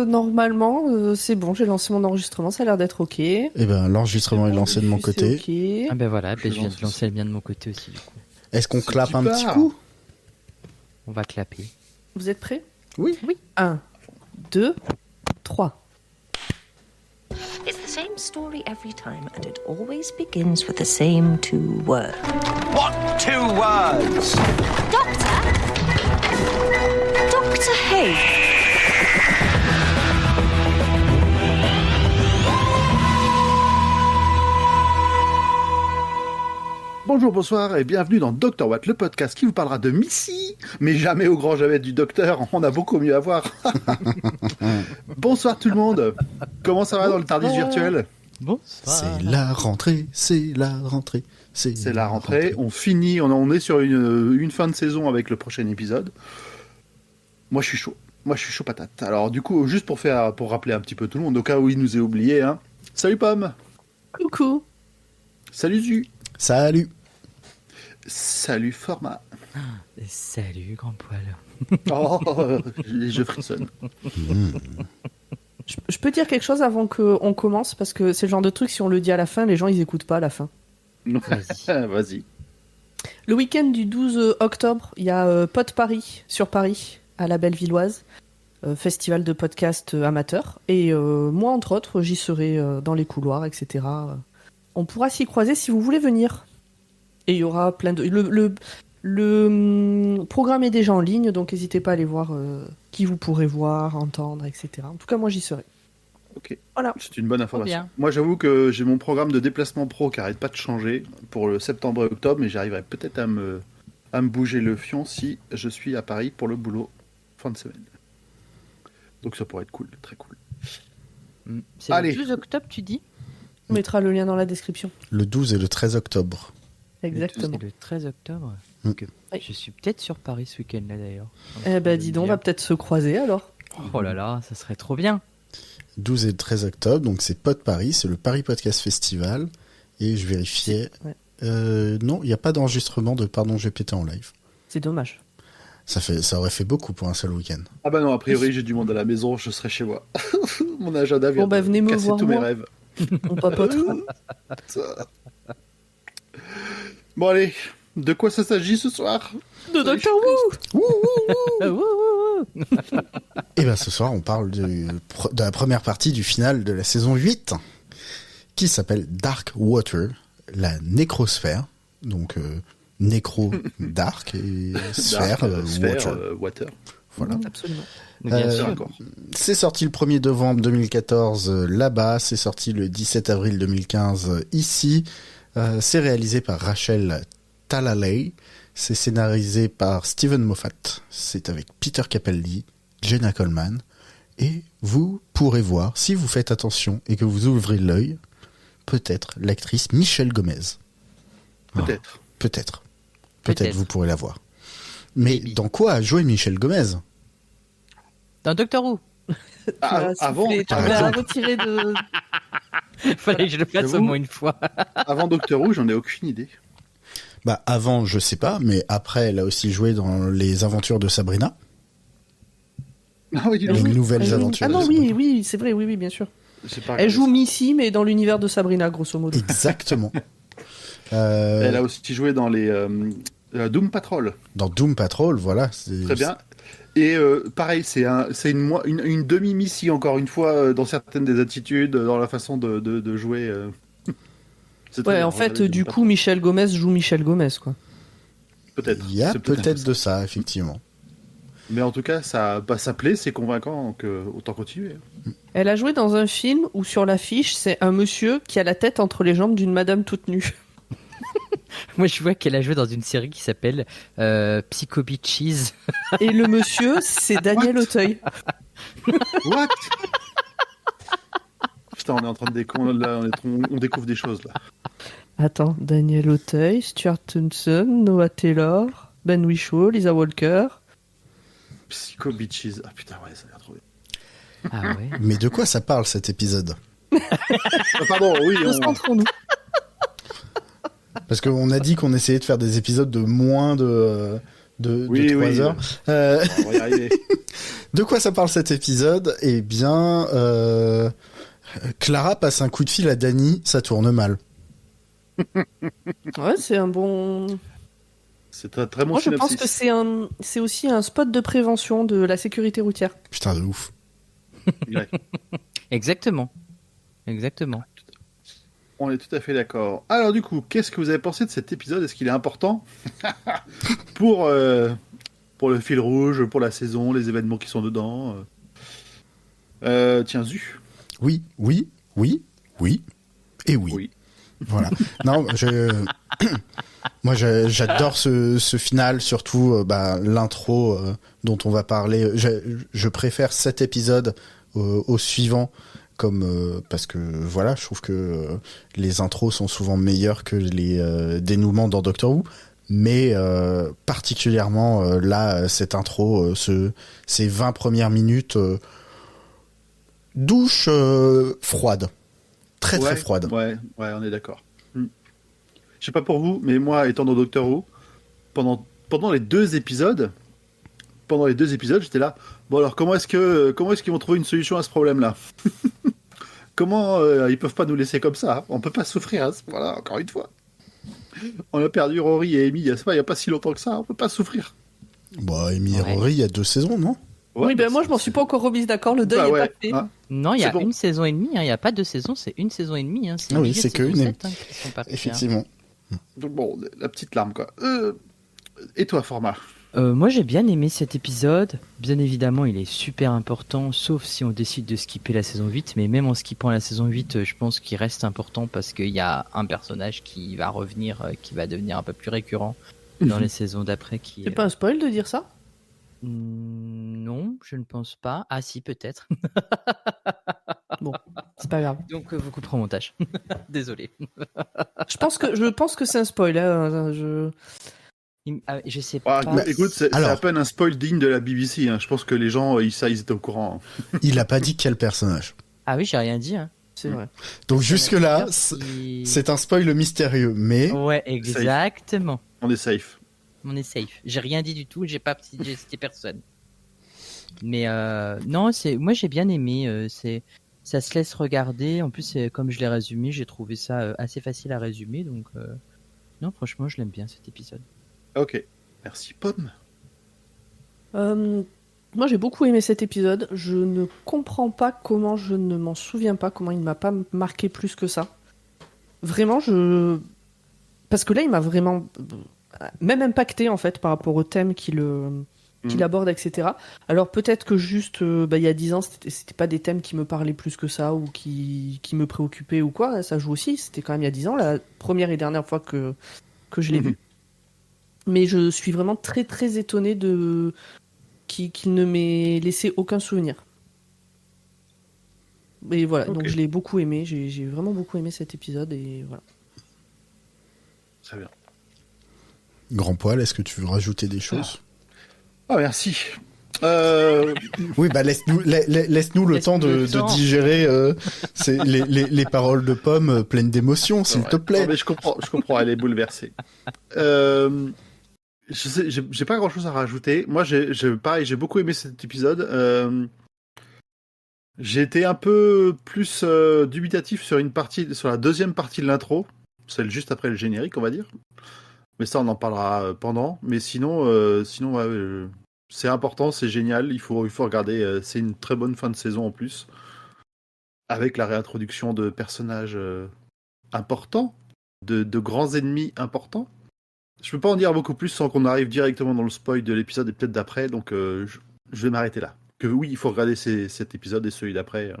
Normalement, c'est bon, j'ai lancé mon enregistrement, ça a l'air d'être OK. Eh ben, l'enregistrement est lancé de mon côté. OK. Ah ben voilà, je viens de lancer le mien de mon côté aussi du coup. Est-ce qu'on C'est clappe qui un petit part coup? On va clapper. Vous êtes prêts? Oui. 1, 2, 3. It's the same story every time, and it always begins with the same two words. What 2 words? Doctor? Doctor Hay. Bonjour, bonsoir et bienvenue dans Dr Watt, le podcast qui vous parlera de Missy, mais jamais au grand jamais du docteur, on a beaucoup mieux à voir. Bonsoir tout le monde, comment ça va dans le Tardis virtuel? Bon, C'est la rentrée, c'est la rentrée, C'est la rentrée, on finit, on est sur une fin de saison avec le prochain épisode. Moi je suis chaud patate. Alors du coup, juste pour rappeler un petit peu tout le monde, au cas où il nous ait oublié, hein. Salut Pomme. Coucou. Salut Zu. Salut. Salut Format. salut grand poil. Oh, je frissonne. Je peux dire quelque chose avant qu'on commence, parce que c'est le genre de truc, si on le dit à la fin, les gens ils écoutent pas à la fin. Vas-y. Le week-end du 12 octobre, il y a Pod Paris, sur Paris, à la Bellevilloise, festival de podcast amateurs. Et moi, entre autres, j'y serai dans les couloirs, etc. On pourra s'y croiser si vous voulez venir. Et il y aura plein de... Le programme est déjà en ligne, donc n'hésitez pas à aller voir qui vous pourrez voir, entendre, etc. En tout cas, moi, j'y serai. Ok. Voilà. C'est une bonne information. bien. Moi, j'avoue que j'ai mon programme de déplacement pro qui arrête pas de changer pour le septembre et octobre, mais j'arriverai peut-être à me bouger le fion si je suis à Paris pour le boulot fin de semaine. Donc ça pourrait être cool, très cool. C'est Allez. le 12 octobre tu dis? On mettra le lien dans la description. Le 12 et le 13 octobre. Exactement. C'est le 13 octobre. Mm. Donc, je suis peut-être sur Paris ce week-end là d'ailleurs. Eh ben, dis donc, on va peut-être se croiser alors. Oh là là, ça serait trop bien. 12 et le 13 octobre, donc c'est Pod Paris, c'est le Paris Podcast Festival. Et je vérifiais. Ouais. Non, il n'y a pas d'enregistrement de Pardon GPT en live. C'est dommage. Ça aurait fait beaucoup pour un seul week-end. Ah bah non, a priori j'ai du monde à la maison, je serai chez moi. Mon agenda vient Bon, bah, de venez me casser voir, tous mes moi. rêves. On papotera. Bon allez, de quoi ça s'agit ce soir? De Doctor Who. Et bien ce soir, on parle de la première partie du final de la saison 8, qui s'appelle Dark Water, la nécrosphère. Donc, nécro, dark, et sphère, water. Water. Voilà. Absolument. Bien sûr. D'accord. C'est sorti le 1er novembre 2014 là-bas, c'est sorti le 17 avril 2015 ici. C'est réalisé par Rachel Talalay, c'est scénarisé par Steven Moffat, c'est avec Peter Capaldi, Jenna Coleman, et vous pourrez voir, si vous faites attention et que vous ouvrez l'œil, peut-être l'actrice Michelle Gomez. Peut-être. Peut-être Peut-être. vous pourrez la voir. Mais dans quoi a joué Michelle Gomez? Dans Doctor Who. Ah, Tu vas avant, souffler, tu par vas exemple. retirer de... Fallait que je le fasse au J'avoue. moins une fois. Avant Doctor Who, j'en ai aucune idée. Bah avant, je sais pas, mais après, elle a aussi joué dans les aventures de Sabrina. Ah oui, dis Les donc. nouvelles Elle joue- aventures Ah de non, Sabrina. oui, c'est vrai, oui, bien sûr. J'ai pas Elle regardé joue ça. Missy, mais dans l'univers de Sabrina, grosso modo. Exactement. Elle a aussi joué dans les Doom Patrol. Dans Doom Patrol, voilà. Très bien. Et pareil, c'est une demi-Missy, encore une fois, dans certaines des attitudes, dans la façon de jouer. C'est très Ouais, bien, en fait, regardez du Doom coup, Michelle Gomez joue Michelle Gomez, quoi. Patrol. Peut-être. Il y a C'est peut-être ça. de ça, effectivement. Mais en tout cas, ça plaît, c'est convaincant, donc autant continuer. Elle a joué dans un film où, sur l'affiche, c'est un monsieur qui a la tête entre les jambes d'une madame toute nue. Moi je vois qu'elle a joué dans une série qui s'appelle Psycho Bitches. Et le monsieur, c'est Daniel Auteuil. What? Putain, on est en train de là, on découvre des choses, là. Attends, Daniel Auteuil, Stuart Thompson, Noah Taylor, Ben Whishaw, Lisa Walker. Psycho Bitches. Ah putain, ouais, ça a l'air trop bien. Ah ouais. Mais de quoi ça parle, cet épisode? Ah, pardon, oui, Concentrons-nous. Parce qu'on a dit qu'on essayait de faire des épisodes de moins de de Oui, 3 oui, heures. On va y arriver. De quoi ça parle cet épisode? Eh bien, Clara passe un coup de fil à Danny, ça tourne mal. Ouais, c'est un bon. C'est très, très bon Moi, je pense synopsis. que c'est aussi un spot de prévention de la sécurité routière. Putain de ouf. Ouais, Exactement. Exactement. on est tout à fait d'accord. Alors du coup, qu'est-ce que vous avez pensé de cet épisode? Est-ce qu'il est important pour, pour le fil rouge, pour la saison, les événements qui sont dedans Tiens, Zu. Oui, oui, oui, oui, et oui. Oui. Voilà. Non, moi j'adore ce final, surtout l'intro dont on va parler. Je préfère cet épisode au suivant, comme parce que voilà, je trouve que les intros sont souvent meilleures que les dénouements dans Doctor Who. Mais particulièrement là, cette intro, ces 20 premières minutes, douche froide. Très Ouais, froide. Ouais, on est d'accord. Je sais pas pour vous, mais moi, étant dans Doctor Who, pendant les deux épisodes, j'étais là. Bon alors, comment est-ce qu'ils vont trouver une solution à ce problème-là? Comment ils peuvent pas nous laisser comme ça? On peut pas souffrir à ce point-là, encore une fois. On a perdu Rory et Amy il y a pas si longtemps que ça. On peut pas souffrir. Bah, Amy et Rory, il y a 2 saisons, non? Ouais, oui, ben bah, moi, je m'en suis pas encore remise d'accord. Le deuil Bah est ouais, pas fait. hein. Non, il y C'est a bon. 1 saison et demie. Il n'y a pas 2 saisons, c'est 1 saison et demie. Hein. Ah oui, milieu de c'est que saison une. 7, qui sont partis, hein. Effectivement. Donc bon, la petite larme quoi. Et toi, Format? Moi j'ai bien aimé cet épisode. Bien évidemment, il est super important, sauf si on décide de skipper la saison 8. Mais même en skippant la saison 8, je pense qu'il reste important parce qu'il y a un personnage qui va revenir, qui va devenir un peu plus récurrent dans les saisons d'après. C'est pas un spoil de dire ça? Non, je ne pense pas. Ah si, peut-être. Bon, c'est pas grave. Donc vous couperez au montage. Désolé. Je pense que c'est un spoil. Hein. Je sais Ah, pas. écoute, c'est Alors. à peine un spoil digne de la BBC. Hein. Je pense que les gens, ils étaient au courant. Il a pas dit quel personnage. Ah oui, j'ai rien dit. Hein. C'est vrai. Donc jusque-là, Qui- c'est un spoil mystérieux, mais Ouais, exactement. On est safe. On est safe. J'ai rien dit du tout, j'ai cité personne. Mais non, moi j'ai bien aimé. Ça se laisse regarder. En plus, comme je l'ai résumé, j'ai trouvé ça assez facile à résumer. Donc non, franchement, je l'aime bien cet épisode. Ok. Merci, Pomme. Moi, j'ai beaucoup aimé cet épisode. Je ne comprends pas comment, je ne m'en souviens pas comment il m'a pas marqué plus que ça. Vraiment, parce que là, il m'a vraiment même impacté en fait par rapport au thème qu'il aborde, etc. Alors peut-être que juste il y a 10 ans, c'était pas des thèmes qui me parlaient plus que ça ou qui me préoccupaient ou quoi. Ça joue aussi. C'était quand même il y a 10 ans, la première et dernière fois que je l'ai vu. Mais je suis vraiment très très étonnée qu'il ne m'ait laissé aucun souvenir. Et voilà, Ok. donc je l'ai beaucoup aimé. J'ai vraiment beaucoup aimé cet épisode et voilà. Très bien. Grand Poil, est-ce que tu veux rajouter des choses? Ah, merci. Oui, bah laisse-nous le temps de digérer les paroles de Pomme pleines d'émotion, s'il te plaît. Non, mais je comprends, elle est bouleversée. J'ai pas grand chose à rajouter. Moi, pareil, j'ai beaucoup aimé cet épisode. J'ai été un peu plus dubitatif sur la deuxième partie de l'intro, celle juste après le générique, on va dire. Mais ça, on en parlera pendant. Mais sinon, ouais, c'est important, c'est génial. Il faut regarder. C'est une très bonne fin de saison en plus, avec la réintroduction de personnages importants, de grands ennemis importants. Je peux pas en dire beaucoup plus sans qu'on arrive directement dans le spoil de l'épisode et peut-être d'après. Donc, je vais m'arrêter là. Que oui, il faut regarder cet épisode et celui d'après.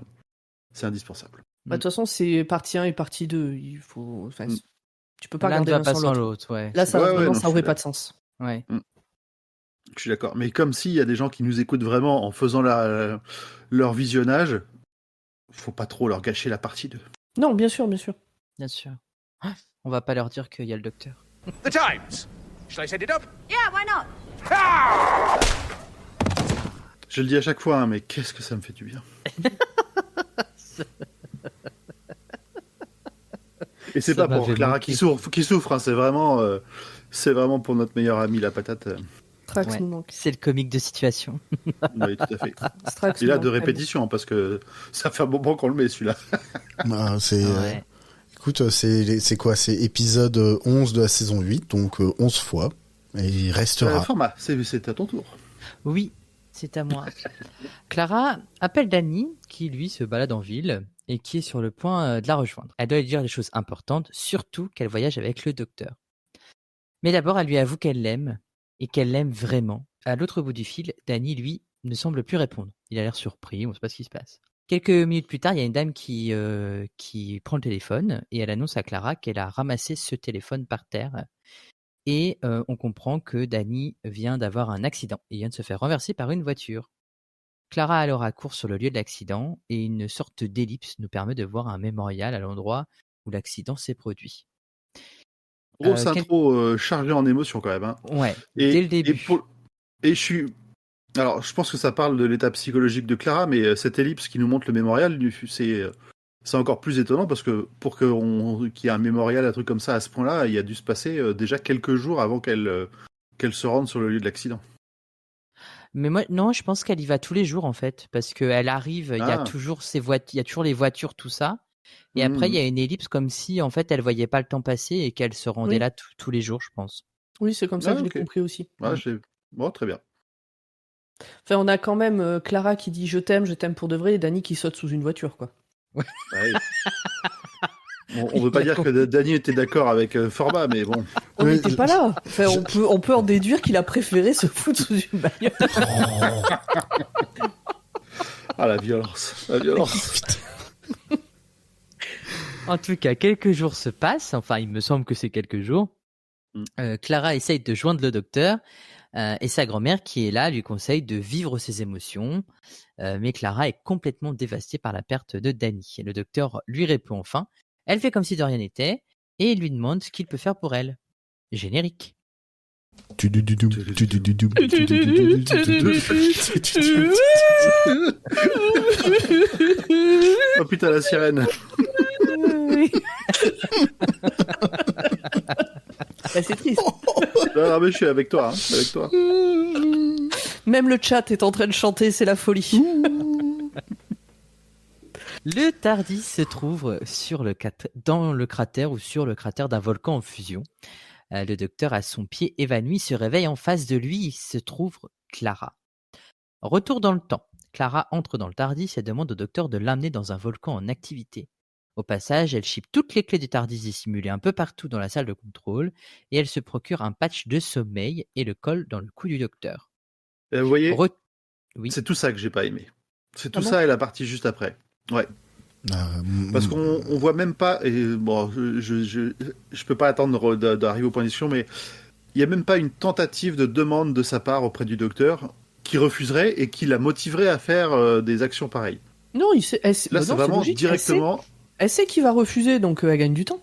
C'est indispensable. De toute façon, c'est partie 1 et partie 2. Il faut. Enfin, tu peux pas L'un ne regarder va l'un pas sans sans l'autre. l'autre, ouais. Là, ça, Ouais, vraiment, non, ça je aurait suis pas de sens. Ouais. Je suis d'accord. Mais comme s'il y a des gens qui nous écoutent vraiment en faisant leur visionnage, faut pas trop leur gâcher la partie 2. Non, bien sûr, bien sûr. Bien sûr. Ah, on va pas leur dire qu'il y a le docteur. The Times. Shall I set it up? Yeah, why not? Je le dis à chaque fois, hein, mais qu'est-ce que ça me fait du bien. Et c'est Ça pas pour m'avait Clara manqué. qui souffre, hein, c'est vraiment pour notre meilleure amie la patate. Strax Ouais. nous manque. C'est le comique de situation. Oui, tout à fait. Strax Et nous là, manque de quand même. répétition, hein, parce que ça fait un moment qu'on le met, celui-là. Ah, Ouais. écoute, c'est quoi? C'est épisode 11 de la saison 8, donc 11 fois. Et il restera. Format, c'est à ton tour. Oui, c'est à moi. Clara appelle Danny, qui lui se balade en ville et qui est sur le point de la rejoindre. Elle doit lui dire des choses importantes, surtout qu'elle voyage avec le docteur. Mais d'abord, elle lui avoue qu'elle l'aime et qu'elle l'aime vraiment. À l'autre bout du fil, Danny, lui, ne semble plus répondre. Il a l'air surpris, on ne sait pas ce qui se passe. Quelques minutes plus tard, il y a une dame qui prend le téléphone et elle annonce à Clara qu'elle a ramassé ce téléphone par terre. Et on comprend que Danny vient d'avoir un accident et vient de se faire renverser par une voiture. Clara alors accourt sur le lieu de l'accident et une sorte d'ellipse nous permet de voir un mémorial à l'endroit où l'accident s'est produit. Grosse quel- intro chargée en émotion quand même. Hein. Ouais, dès le début. Et je suis. Alors, je pense que ça parle de l'état psychologique de Clara, mais cette ellipse qui nous montre le mémorial, c'est encore plus étonnant parce que pour qu'il y ait un mémorial, un truc comme ça à ce point-là, il a dû se passer déjà quelques jours avant qu'elle se rende sur le lieu de l'accident. Mais moi, non, je pense qu'elle y va tous les jours en fait, parce qu'elle arrive, il y a Ah. toujours il y a toujours les voitures, tout ça. Et après, il y a une ellipse comme si en fait elle voyait pas le temps passer et qu'elle se rendait Oui. là tous les jours, je pense. Oui, c'est comme ça que je l'ai ok. compris aussi. Ouais, bon, très bien. Enfin, on a quand même Clara qui dit je t'aime pour de vrai, et Danny qui saute sous une voiture, quoi. Ouais. On veut pas dire que Danny était d'accord avec Format, mais bon. On Oui, n'était pas là. Enfin, on peut en déduire qu'il a préféré se foutre sous une bagnole. Ah, la violence. La violence. En tout cas, quelques jours se passent, enfin il me semble que c'est quelques jours. Clara essaye de joindre le docteur et sa grand-mère qui est là lui conseille de vivre ses émotions. Mais Clara est complètement dévastée par la perte de Danny. Et le docteur lui répond enfin. Elle fait comme si de rien n'était et lui demande ce qu'il peut faire pour elle. Générique. Oh putain, la sirène. Bah, c'est triste. Non, mais je suis avec toi. Hein, je suis avec toi. Même le chat est en train de chanter, c'est la folie. Le TARDIS se trouve dans le cratère ou sur le cratère d'un volcan en fusion. Le docteur, à son pied évanoui, se réveille en face de lui. Il se trouve Clara. Retour dans le temps. Clara entre dans le TARDIS et demande au docteur de l'amener dans un volcan en activité. Au passage, elle chipe toutes les clés du TARDIS dissimulées un peu partout dans la salle de contrôle et elle se procure un patch de sommeil et le colle dans le cou du docteur. Vous voyez, Oui. c'est tout ça que j'ai pas aimé. C'est tout Ah bon ça et la partie juste après. Ouais. Parce qu'on voit même pas, et bon, je peux pas attendre d'arriver au point de discussion, mais il y a même pas une tentative de demande de sa part auprès du docteur qui refuserait et qui la motiverait à faire des actions pareilles. Non, Là, bah c'est non, vraiment logique. directement. Elle sait qu'il va refuser, donc elle gagne du temps.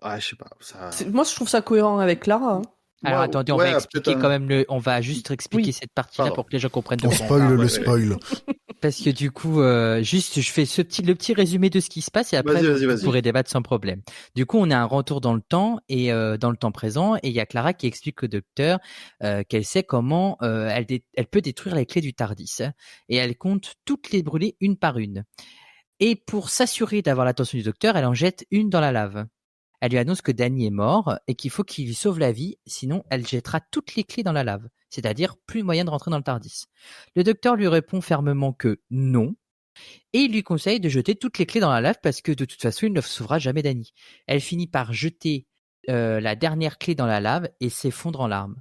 Ah, je sais pas. Ça... Moi, je trouve ça cohérent avec Clara. Hein. Alors Ouais, attendez, on ouais, va expliquer peut-être quand même on va juste expliquer Oui. cette partie-là Pardon. pour que les gens comprennent. On de spoil Ah, le ouais, spoil. Parce que du coup, juste, je fais le petit résumé de ce qui se passe et après, vous pourrez débattre sans problème. Du coup, on a un retour dans le temps et dans le temps présent et il y a Clara qui explique au docteur qu'elle sait comment elle peut détruire les clés du TARDIS et elle compte toutes les brûler une par une. Et pour s'assurer d'avoir l'attention du docteur, elle en jette une dans la lave. Elle lui annonce que Danny est mort et qu'il faut qu'il lui sauve la vie, sinon elle jettera toutes les clés dans la lave, c'est-à-dire plus moyen de rentrer dans le TARDIS. Le docteur lui répond fermement que non, et il lui conseille de jeter toutes les clés dans la lave parce que de toute façon il ne sauvera jamais Danny. Elle finit par jeter la dernière clé dans la lave et s'effondre en larmes.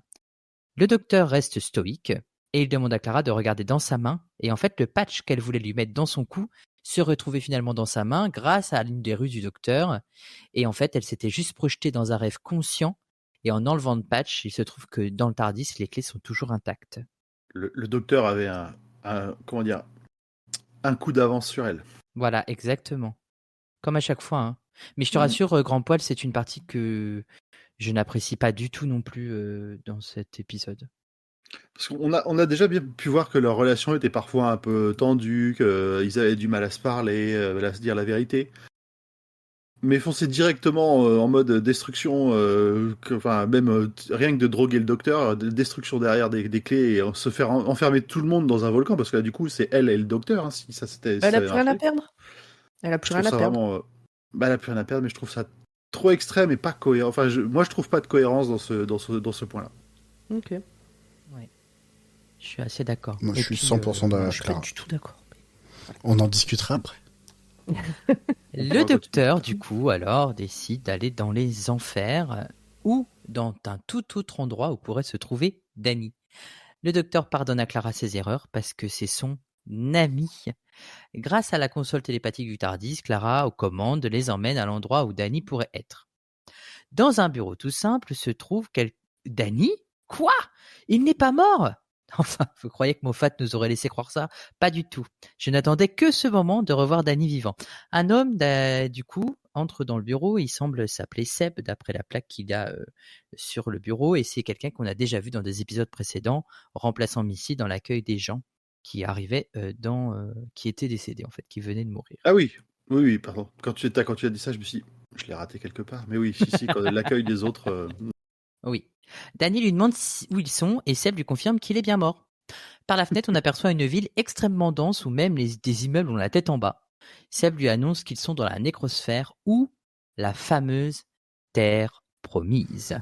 Le docteur reste stoïque et il demande à Clara de regarder dans sa main, et en fait le patch qu'elle voulait lui mettre dans son cou se retrouvait finalement dans sa main grâce à l'une des ruses du docteur, et en fait elle s'était juste projetée dans un rêve conscient, et en enlevant le patch, il se trouve que dans le TARDIS, les clés sont toujours intactes. Le docteur avait comment dire, un coup d'avance sur elle. Voilà, exactement. Comme à chaque fois. Hein. Mais je te rassure, Grand Poil, c'est une partie que je n'apprécie pas du tout non plus dans cet épisode. Parce qu'on a déjà bien pu voir que leur relation était parfois un peu tendue, qu'ils avaient du mal à se parler, à se dire la vérité. Mais foncer directement en mode destruction, rien que de droguer le docteur, destruction derrière des clés et se faire enfermer tout le monde dans un volcan, parce que là, du coup, c'est elle et le docteur, hein, si ça c'était. Elle a plus rien à perdre. Elle a plus rien à perdre. Vraiment, elle a plus rien à perdre, mais je trouve ça trop extrême et pas cohérent. Enfin, moi, je trouve pas de cohérence dans ce point-là. Ok. Je suis assez d'accord. Moi, Et je suis puis, 100% Je d'accord. suis pas du tout d'accord. On en discutera après. Le docteur, du coup, alors, décide d'aller dans les enfers ou dans un tout autre endroit où pourrait se trouver Danny. Le docteur pardonne à Clara ses erreurs parce que c'est son ami. Grâce à la console télépathique du TARDIS, Clara, aux commandes, les emmène à l'endroit où Danny pourrait être. Dans un bureau tout simple se trouve Danny ? Quoi ? Il n'est pas mort ? Enfin, vous croyez que Moffat nous aurait laissé croire ça ? Pas du tout. Je n'attendais que ce moment de revoir Danny vivant. Un homme, du coup, entre dans le bureau. Il semble s'appeler Seb, d'après la plaque qu'il a sur le bureau. Et c'est quelqu'un qu'on a déjà vu dans des épisodes précédents, remplaçant Missy dans l'accueil des gens qui arrivaient qui étaient décédés, en fait, qui venaient de mourir. Ah oui, oui, pardon. Quand tu as dit ça, je me suis dit, je l'ai raté quelque part. Mais oui, si, quand l'accueil des autres. Oui. Danny lui demande où ils sont et Seb lui confirme qu'il est bien mort. Par la fenêtre, on aperçoit une ville extrêmement dense où même des immeubles ont la tête en bas. Seb lui annonce qu'ils sont dans la nécrosphère ou la fameuse Terre promise.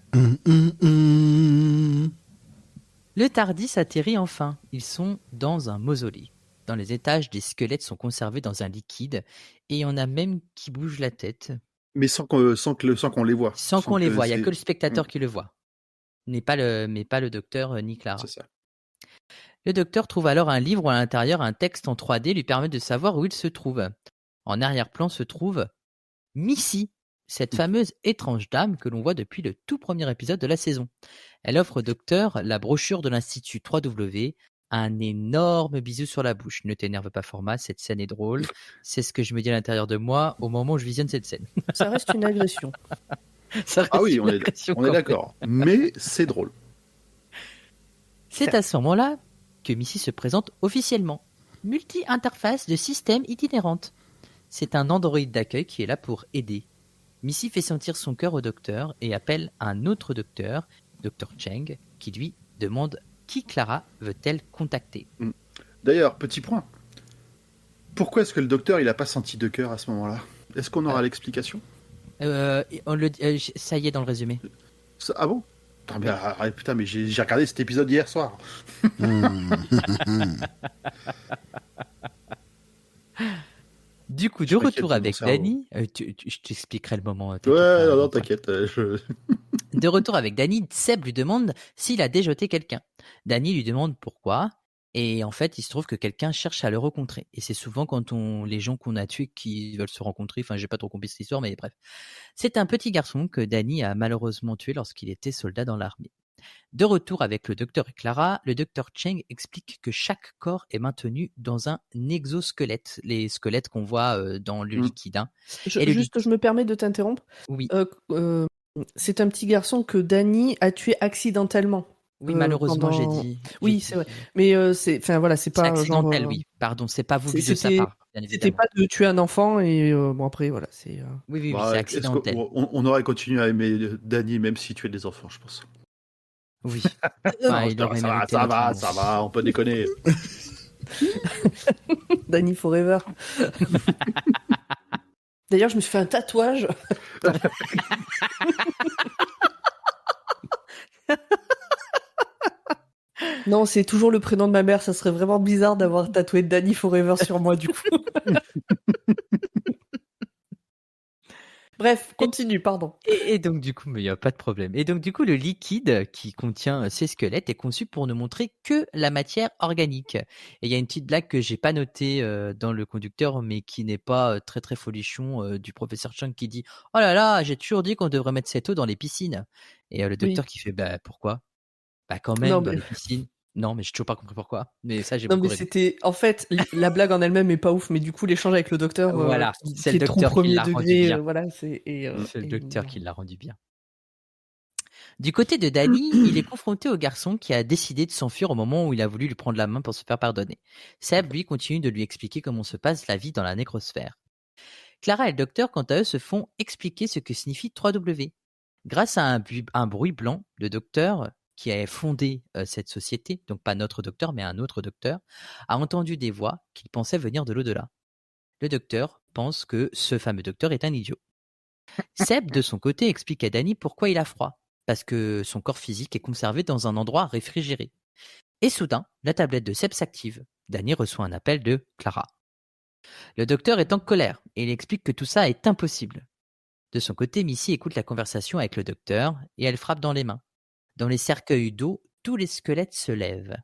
Le TARDIS atterrit enfin. Ils sont dans un mausolée. Dans les étages, des squelettes sont conservés dans un liquide et il y en a même qui bougent la tête. Mais sans qu'on les voit. Sans qu'on les voit. Il n'y a que le spectateur qui le voit. Mais pas le docteur ni Clara. C'est ça. Le docteur trouve alors un livre où à l'intérieur un texte en 3D lui permet de savoir où il se trouve. En arrière-plan se trouve Missy, cette fameuse étrange dame que l'on voit depuis le tout premier épisode de la saison. Elle offre au docteur la brochure de l'Institut 3W, un énorme bisou sur la bouche. Ne t'énerve pas, Format, cette scène est drôle. C'est ce que je me dis à l'intérieur de moi au moment où je visionne cette scène. Ça reste une agression. Ah oui, on est d'accord. Mais c'est drôle. C'est à ce moment-là que Missy se présente officiellement. Multi-interface de système itinérante. C'est un androïde d'accueil qui est là pour aider. Missy fait sentir son cœur au docteur et appelle un autre docteur, Dr Cheng, qui lui demande qui Clara veut-elle contacter. D'ailleurs, petit point. Pourquoi est-ce que le docteur il a pas senti de cœur à ce moment-là ? Est-ce qu'on aura l'explication ? Ça y est dans le résumé. Ah bon ? Putain, mais j'ai regardé cet épisode hier soir. Du coup, de retour avec Danny, je t'expliquerai le moment. Ouais, non, t'inquiète. De retour avec Danny, Seb lui demande s'il a déjoté quelqu'un. Danny lui demande pourquoi. Et en fait, il se trouve que quelqu'un cherche à le rencontrer. Et c'est souvent quand les gens qu'on a tués qui veulent se rencontrer. Enfin, j'ai pas trop compris cette histoire, mais bref. C'est un petit garçon que Danny a malheureusement tué lorsqu'il était soldat dans l'armée. De retour avec le docteur et Clara, le docteur Cheng explique que chaque corps est maintenu dans un exosquelette. Les squelettes qu'on voit dans le liquide. Hein. Je me permets de t'interrompre. Oui. C'est un petit garçon que Danny a tué accidentellement. Oui, malheureusement, j'ai dit. Oui, c'est vrai. Mais c'est pas c'est accidentel, oui. Pardon, c'est pas voulu de sa part. C'était pas de tuer un enfant et bon après voilà, c'est. Oui, c'est accidentel. On aurait continué à aimer Danny même s'il tuait des enfants, je pense. Oui. Ça va, on peut déconner. Danny Forever. D'ailleurs, je me suis fait un tatouage. Non, c'est toujours le prénom de ma mère. Ça serait vraiment bizarre d'avoir tatoué Danny Forever sur moi, du coup. Bref, continue, pardon. Et donc, du coup, mais il n'y a pas de problème. Et donc, du coup, le liquide qui contient ces squelettes est conçu pour ne montrer que la matière organique. Et il y a une petite blague que j'ai pas notée dans le conducteur, mais qui n'est pas très très folichon du professeur Chang qui dit « Oh là là, j'ai toujours dit qu'on devrait mettre cette eau dans les piscines. » Et le docteur qui fait « Bah pourquoi ? Bah quand même, dans les piscines. » Non, mais j'ai toujours pas compris pourquoi. Mais ça, j'ai beaucoup mais c'était... En fait, la blague en elle-même est pas ouf, mais du coup, l'échange avec le docteur... voilà, c'est le docteur qui l'a rendu bien. C'est le docteur qui l'a rendu bien. Du côté de Danny, il est confronté au garçon qui a décidé de s'enfuir au moment où il a voulu lui prendre la main pour se faire pardonner. Seb, lui, continue de lui expliquer comment se passe la vie dans la nécrosphère. Clara et le docteur, quant à eux, se font expliquer ce que signifie 3W. Grâce à un bruit blanc, le docteur, qui a fondé cette société, donc pas notre docteur, mais un autre docteur, a entendu des voix qu'il pensait venir de l'au-delà. Le docteur pense que ce fameux docteur est un idiot. Seb, de son côté, explique à Danny pourquoi il a froid, parce que son corps physique est conservé dans un endroit réfrigéré. Et soudain, la tablette de Seb s'active. Danny reçoit un appel de Clara. Le docteur est en colère et il explique que tout ça est impossible. De son côté, Missy écoute la conversation avec le docteur et elle frappe dans les mains. Dans les cercueils d'eau, tous les squelettes se lèvent.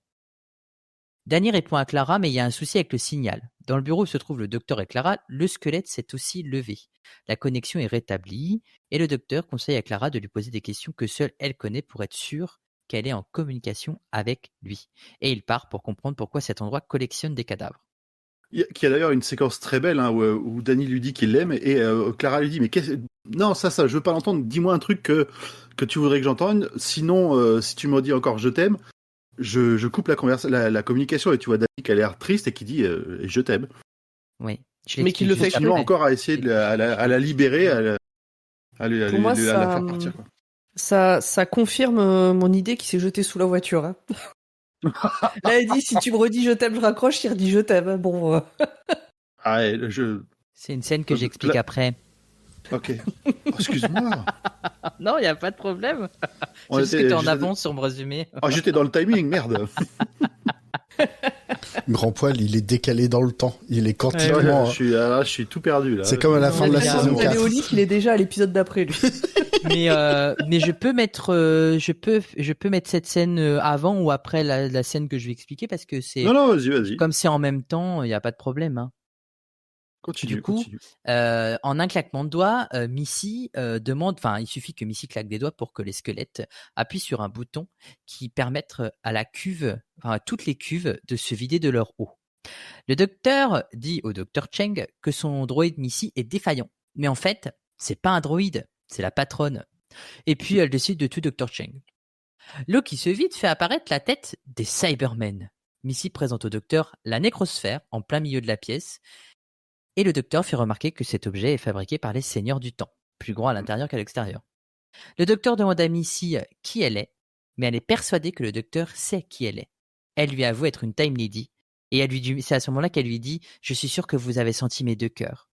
Danny répond à Clara, mais il y a un souci avec le signal. Dans le bureau où se trouvent le docteur et Clara, le squelette s'est aussi levé. La connexion est rétablie et le docteur conseille à Clara de lui poser des questions que seule elle connaît pour être sûre qu'elle est en communication avec lui. Et il part pour comprendre pourquoi cet endroit collectionne des cadavres. Il y a d'ailleurs une séquence très belle où Danny lui dit qu'il l'aime et Clara lui dit mais non ça je veux pas l'entendre, dis-moi un truc que tu voudrais que j'entende, sinon si tu me dis encore je t'aime, je coupe la communication. Et tu vois Danny qui a l'air triste et qui dit je t'aime. Oui. Mais qu'il le fait Continuant encore à essayer de à la libérer, à la faire partir, quoi. Ça confirme mon idée qu'il s'est jeté sous la voiture. Hein. Là, il dit si tu me redis je t'aime, je raccroche. Il redit je t'aime. Bon. C'est une scène que j'explique après. Ok. Oh, excuse-moi. Non, il n'y a pas de problème. C'est juste que tu es en avance sur me résumer. Oh, j'étais dans le timing, merde. Grand Poil, il est décalé dans le temps. Il est quantiquement. Je suis tout perdu là. C'est comme à la fin de la saison 4. Il est déjà à l'épisode d'après lui. Mais je peux mettre cette scène avant ou après la scène que je vais expliquer parce que c'est. Non, vas-y. Comme c'est en même temps, il n'y a pas de problème. Hein. Continue. En un claquement de doigts, Missy demande, enfin, il suffit que Missy claque des doigts pour que les squelettes appuient sur un bouton qui permette à la cuve, enfin, à toutes les cuves de se vider de leur eau. Le docteur dit au docteur Cheng que son droïde Missy est défaillant. Mais en fait, c'est pas un droïde, c'est la patronne. Et puis, elle décide de tuer Dr. Cheng. L'eau qui se vide fait apparaître la tête des Cybermen. Missy présente au docteur la nécrosphère en plein milieu de la pièce. Et le docteur fait remarquer que cet objet est fabriqué par les seigneurs du temps, plus grand à l'intérieur qu'à l'extérieur. Le docteur demande à Missy qui elle est, mais elle est persuadée que le docteur sait qui elle est. Elle lui avoue être une Time Lady, et c'est à ce moment-là qu'elle lui dit « Je suis sûre que vous avez senti mes deux cœurs ».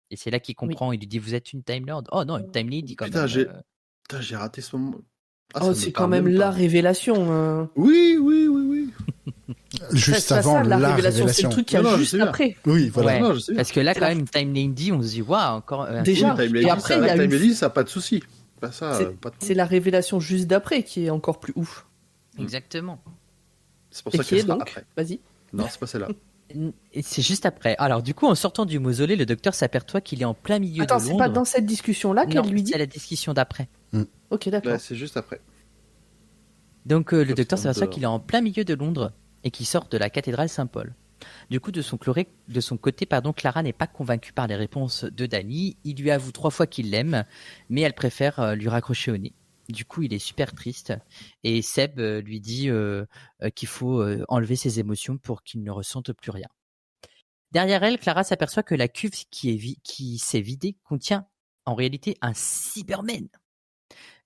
Et c'est là qu'il comprend, il lui dit « Vous êtes une Time Lord ?»« Oh non, une Time Lady quand même. » J'ai raté ce moment. C'est quand même la révélation. Oui. Juste avant la révélation. C'est le truc qu'il y a juste après. Oui, voilà. Ouais, Non, je sais bien. parce que là, quand même, une Time Lady, on se dit, waouh, encore. Déjà, et après, la Time Lady, ça n'a pas de souci. Pas ça, c'est la révélation juste d'après qui est encore plus ouf. Exactement. C'est pour ça que c'est après. Vas-y. Non, c'est pas celle-là. Et c'est juste après. Alors, du coup, en sortant du mausolée, le docteur s'aperçoit qu'il est en plein milieu de Londres. Attends, c'est pas dans cette discussion-là qu'elle lui dit. C'est la discussion d'après. Ok, d'accord. Là, c'est juste après. Donc, le docteur s'aperçoit qu'il est en plein milieu de Londres et qu'il sort de la cathédrale Saint-Paul. Du coup, de son côté, Clara n'est pas convaincue par les réponses de Danny. Il lui avoue 3 fois qu'il l'aime, mais elle préfère lui raccrocher au nez. Du coup, il est super triste et Seb lui dit qu'il faut enlever ses émotions pour qu'il ne ressente plus rien. Derrière elle, Clara s'aperçoit que la cuve qui s'est vidée contient en réalité un Cyberman.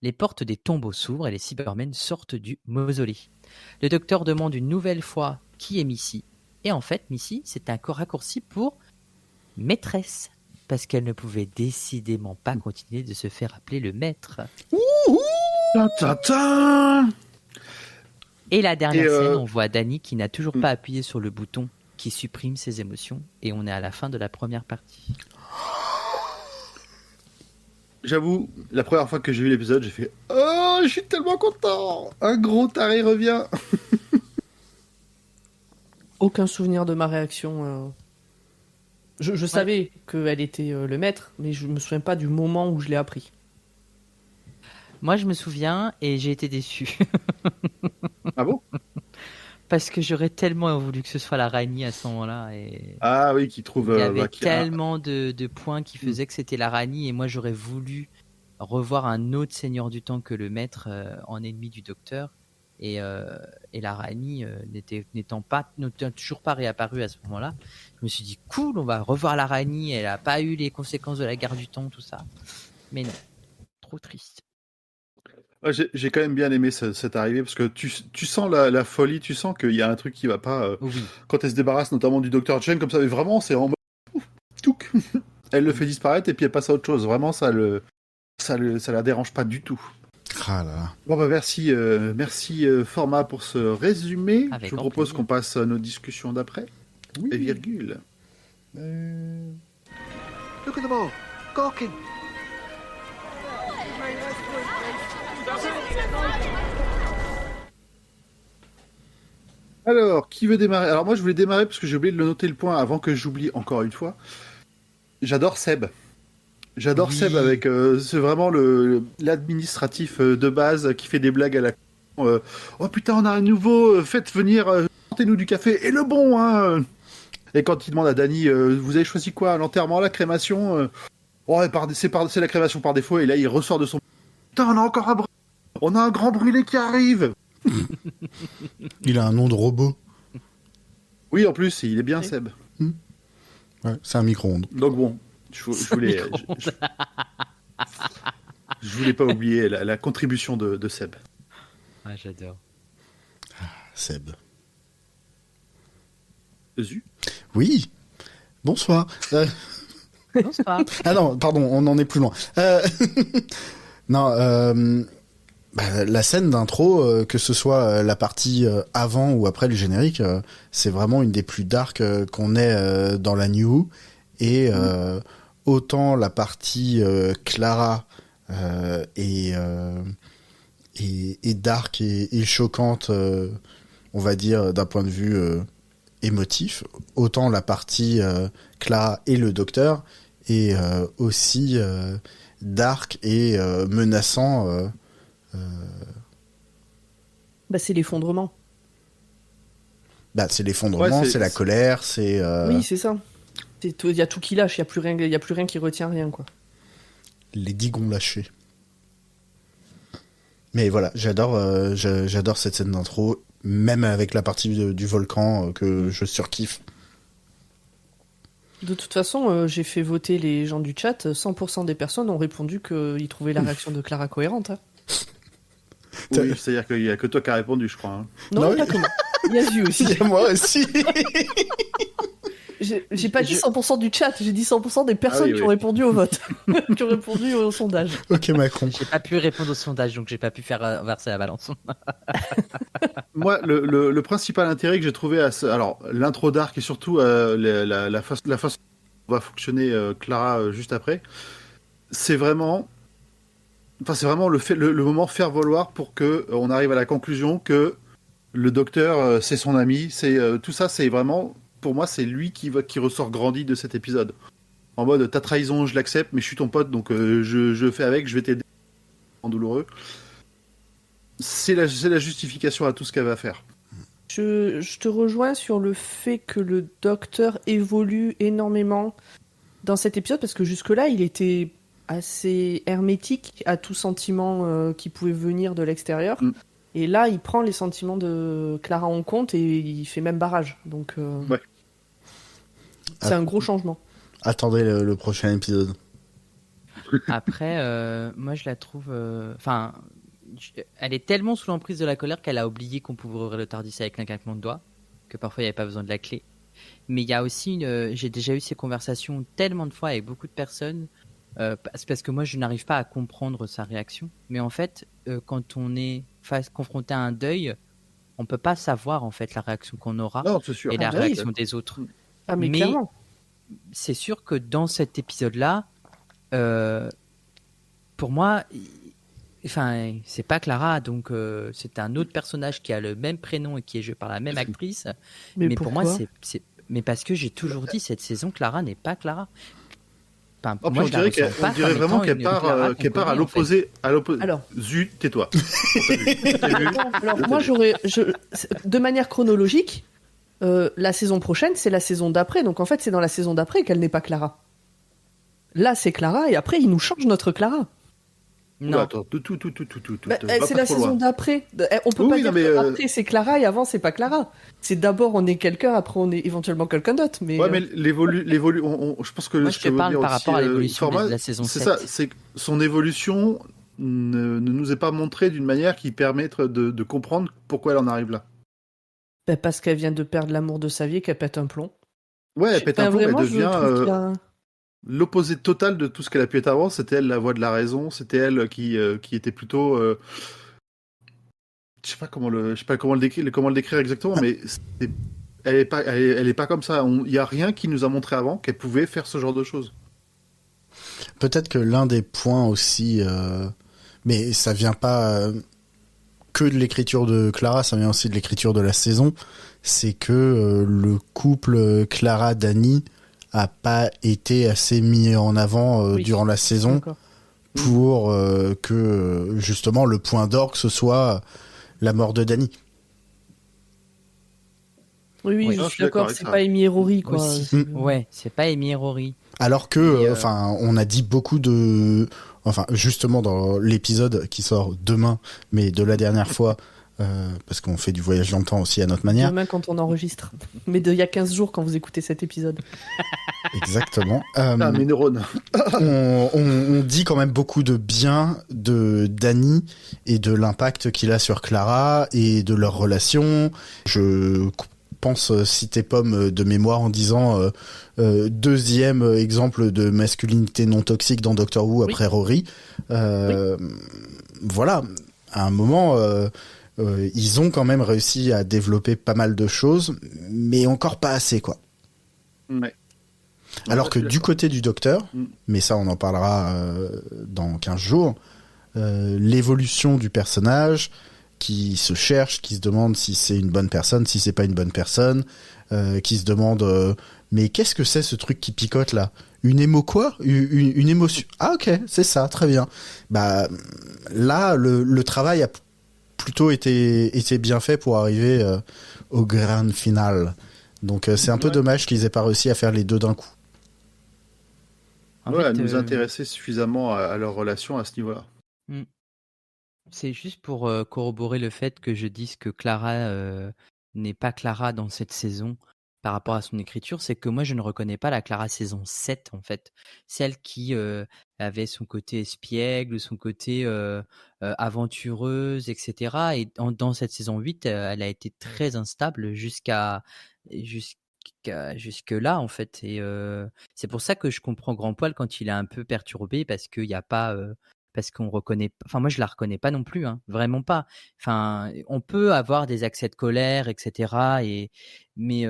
Les portes des tombeaux s'ouvrent et les Cybermen sortent du mausolée. Le docteur demande une nouvelle fois qui est Missy. Et en fait, Missy, c'est un raccourci pour maîtresse. Parce qu'elle ne pouvait décidément pas continuer de se faire appeler le maître. Et la dernière scène, on voit Danny qui n'a toujours pas appuyé sur le bouton qui supprime ses émotions. Et on est à la fin de la première partie. J'avoue, la première fois que j'ai vu l'épisode, j'ai fait « Oh, je suis tellement content ! Un gros taré revient !» Aucun souvenir de ma réaction. Je savais qu'elle était le maître, mais je me souviens pas du moment où je l'ai appris. Moi, je me souviens et j'ai été déçu. Ah bon ? Parce que j'aurais tellement voulu que ce soit la Rani à ce moment-là. Et... Ah oui, qui trouve... Il y avait tellement de points qui faisaient que c'était la Rani, et moi j'aurais voulu revoir un autre seigneur du temps que le maître en ennemi du docteur. Et la Rani n'étant toujours pas réapparue à ce moment-là, Je me suis dit cool, on va revoir la Rani, elle a pas eu les conséquences de la guerre du temps, tout ça. Mais non, trop triste. Ouais, j'ai quand même bien aimé cette arrivée parce que tu sens la folie, tu sens qu'il y a un truc qui va pas Oui. quand elle se débarrasse notamment du Dr. Chen comme ça, mais vraiment c'est en mode ouf, touc. Elle le fait disparaître et puis elle passe à autre chose. Vraiment ça la dérange pas du tout. Ah là là. Bon bah merci Format pour ce résumé. Avec Je vous grand propose plaisir. qu'on passe à nos discussions d'après. Et virgule. Look at them all. Gawking. Alors, qui veut démarrer? Alors moi je voulais démarrer parce que j'ai oublié de le noter le point avant que j'oublie encore une fois. J'adore Seb. J'adore Oui. Seb avec c'est vraiment l'administratif de base qui fait des blagues à la oh putain on a un nouveau, faites venir, portez-nous du café et le bon hein. Et quand il demande à Dany vous avez choisi quoi, l'enterrement, la crémation oh c'est la crémation par défaut et là il ressort de son putain on a un grand brûlé qui arrive. Il a un nom de robot. Oui en plus il est bien Oui. Seb. Ouais, c'est un micro-ondes. Donc bon, je voulais je voulais pas oublier la contribution de Seb. Ah, j'adore. Seb. Zu. Oui. Bonsoir. Non, c'est pas. Ah non, pardon, on en est plus loin. Non, la scène d'intro, que ce soit la partie avant ou après le générique, c'est vraiment une des plus dark qu'on ait dans la New. Et autant la partie Clara est dark et choquante, on va dire d'un point de vue émotif, autant la partie Clara et le docteur est aussi dark et menaçant. Bah, c'est l'effondrement. Bah, c'est l'effondrement, Ouais, c'est la colère, c'est Oui, c'est ça. Il y a tout qui lâche, il y a plus rien qui retient rien, quoi. les digons lâchés. Mais voilà, j'adore cette scène d'intro, même avec la partie du volcan que je surkiffe. De toute façon, j'ai fait voter les gens du chat. 100% des personnes ont répondu qu'ils trouvaient la réaction de Clara cohérente. Hein. Oui, c'est-à-dire qu'il y a que toi qui as répondu, je crois. Hein. Non, Non, pas oui. que moi. Il y a Zu aussi. Moi aussi. J'ai pas dit 100% du chat, j'ai dit 100% des personnes oui, qui oui. ont répondu au vote, qui ont répondu au sondage. Ok, Macron. J'ai pas pu répondre au sondage, donc j'ai pas pu faire inverser la balance. Moi, le principal intérêt que j'ai trouvé alors l'intro dark et surtout la façon dont va fonctionner Clara juste après, c'est vraiment le moment faire valoir pour que on arrive à la conclusion que le docteur c'est son ami, c'est tout ça, c'est vraiment pour moi c'est lui qui ressort grandi de cet épisode. En mode ta trahison, je l'accepte, mais je suis ton pote, donc je fais avec, je vais t'aider en douloureux. C'est la justification à tout ce qu'elle va faire. Je te rejoins sur le fait que le docteur évolue énormément dans cet épisode, parce que jusque-là, il était assez hermétique à tout sentiment qui pouvait venir de l'extérieur. Mm. Et là, il prend les sentiments de Clara en compte et il fait même barrage. Donc, Ouais. c'est un gros changement. Attendez le prochain épisode. Après, moi je la trouve. Enfin, elle est tellement sous l'emprise de la colère qu'elle a oublié qu'on pouvait ouvrir le TARDIS avec un claquement de doigts, que parfois il n'y avait pas besoin de la clé. Mais il y a aussi j'ai déjà eu ces conversations tellement de fois avec beaucoup de personnes, parce que moi je n'arrive pas à comprendre sa réaction. Mais en fait, quand on est confronté à un deuil, on peut pas savoir en fait la réaction qu'on aura Non, c'est sûr. et la Ah bah oui. réaction des autres. Ah, mais Mais- clairement. C'est sûr que dans cet épisode-là, pour moi, enfin, c'est pas Clara, donc c'est un autre personnage qui a le même prénom et qui est joué par la même actrice. Mais pour moi, mais parce que j'ai toujours dit cette saison, Clara n'est pas Clara. Enfin, Oh, puis moi, on je la dirait, ressens pas on dirait comme vraiment étant qu'elle une part, Clara qu'on qu'elle part à connaît, en fait. l'opposé. Alors. Zut, tais-toi. On t'a vu. T'as vu Alors, moi, de manière chronologique, la saison prochaine, c'est la saison d'après. Donc, en fait, c'est dans la saison d'après qu'elle n'est pas Clara. Là, c'est Clara, et après, il nous change notre Clara. Non. Attends, tout. Bah, Va c'est pas la trop saison loin. d'après. On peut Oui, pas oui, dire non, mais, que après c'est Clara et avant c'est pas Clara. C'est d'abord on est quelqu'un, après on est éventuellement quelqu'un d'autre. Mais, Ouais, mais je pense que Moi, ce je que te veut parle dire par aussi rapport à l'évolution Format, de la saison c'est 7. ça, c'est que son évolution ne nous est pas montrée d'une manière qui permette de comprendre pourquoi elle en arrive là. bah, parce qu'elle vient de perdre l'amour de sa vie et qu'elle pète un plomb. Ouais, elle pète un Enfin, plomb, mais elle vraiment, je devient trouve qu'il y a... l'opposé total de tout ce qu'elle a pu être avant. C'était elle la voix de la raison, c'était elle qui était plutôt je sais pas comment le décrire exactement, mais elle est pas comme ça. Il y a rien qui nous a montré avant qu'elle pouvait faire ce genre de choses. Peut-être que l'un des points aussi, mais ça vient pas que de l'écriture de Clara, ça vient aussi de l'écriture de la saison, c'est que le couple Clara-Dany a pas été assez mis en avant Oui. durant la saison D'accord. pour que justement le point d'orgue ce soit la mort de Dany. Oui, Oui. je Non, suis d'accord, avec c'est ça. pas Amy et Rory, quoi. Aussi. C'est- Ouais, c'est pas Amy et Rory. Alors que, Mais, on a dit beaucoup de, justement dans l'épisode qui sort demain, mais de la dernière fois, parce qu'on fait du voyage dans le temps aussi à notre manière. Demain quand on enregistre. Mais il y a 15 jours quand vous écoutez cet épisode. Exactement. Ah, mes neurones. On dit quand même beaucoup de bien de Dany et de l'impact qu'il a sur Clara et de leur relation. Je pense citer Pomme de mémoire en disant deuxième exemple de masculinité non toxique dans Doctor Who après Rory. Voilà, à un moment, ils ont quand même réussi à développer pas mal de choses, mais encore pas assez, quoi. Ouais. Alors Ouais, que je suis du d'accord. côté du docteur, Mm. mais ça on en parlera dans 15 jours, l'évolution du personnage qui se cherche, qui se demande si c'est une bonne personne, si c'est pas une bonne personne, qui se demande mais qu'est-ce que c'est ce truc qui picote là? Une émo quoi? Une émotion? Ah ok, c'est ça, très bien. Bah là le travail a plutôt été bien fait pour arriver au grand final. Donc c'est un peu Ouais. dommage qu'ils aient pas réussi à faire les deux d'un coup. En Ouais, fait, à nous intéresser suffisamment à leur relation à ce niveau-là. c'est juste pour corroborer le fait que je dise que Clara n'est pas Clara dans cette saison par rapport à son écriture, c'est que moi je ne reconnais pas la Clara saison 7 en fait. Celle qui avait son côté espiègle, son côté aventureuse, etc. Et dans cette saison 8, elle a été très instable jusque là en fait. Et c'est pour ça que je comprends Grand Poil quand il est un peu perturbé parce qu'il n'y a pas... parce qu'on reconnaît, enfin moi je la reconnais pas non plus, hein, vraiment pas. Enfin, on peut avoir des accès de colère, etc. Mais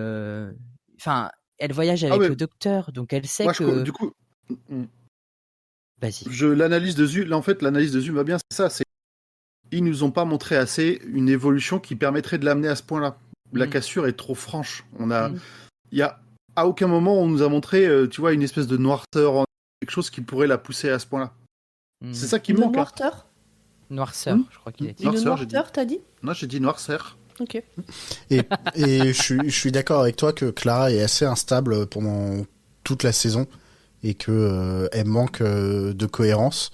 enfin, elle voyage Ah avec ouais. le docteur, donc elle sait Moi, que. du coup, Vas-y. l'analyse de Zoom, là, en fait, l'analyse de Zoom va bien, c'est ça. Ils nous ont pas montré assez une évolution qui permettrait de l'amener à ce point-là. La cassure est trop franche. Il y a à aucun moment on nous a montré, tu vois, une espèce de noirceur, quelque chose qui pourrait la pousser à ce point-là. C'est ça qui Une manque. Hein. noirceur Noirceur, je crois qu'il a dit. Une Noirceur, j'ai dit. noirceur, t'as dit? Non, j'ai dit noirceur. Ok. Et je suis d'accord avec toi que Clara est assez instable pendant toute la saison et que elle manque de cohérence,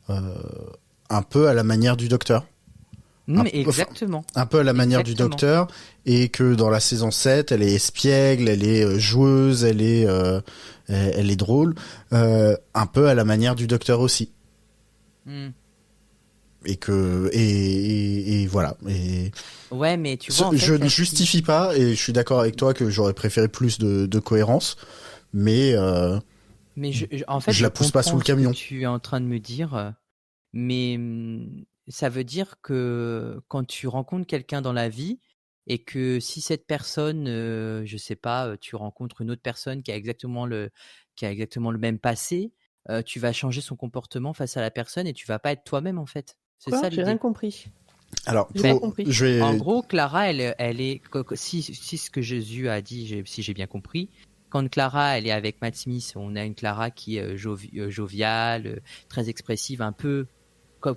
un peu à la manière du docteur. Mais exactement. Un peu à la manière du Exactement. docteur, et que dans la saison 7, elle est espiègle, elle est joueuse, elle est drôle, un peu à la manière du docteur aussi. Et voilà. Et Ouais, mais tu vois, en je fait, ne justifie pas, et je suis d'accord avec toi que j'aurais préféré plus de cohérence, mais Mais en fait, je la pousse pas comprends sous le camion. ce que tu es en train de me dire, mais ça veut dire que quand tu rencontres quelqu'un dans la vie et que si cette personne, je sais pas, tu rencontres une autre personne qui a exactement le même passé, tu vas changer son comportement face à la personne et tu vas pas être toi-même en fait. C'est Quoi? ça J'ai l'idée. rien compris. alors J'ai pas compris. je vais En gros, Clara, elle est si ce que Jésus a dit, si j'ai bien compris, quand Clara, elle est avec Matt Smith, on a une Clara qui est joviale, très expressive, un peu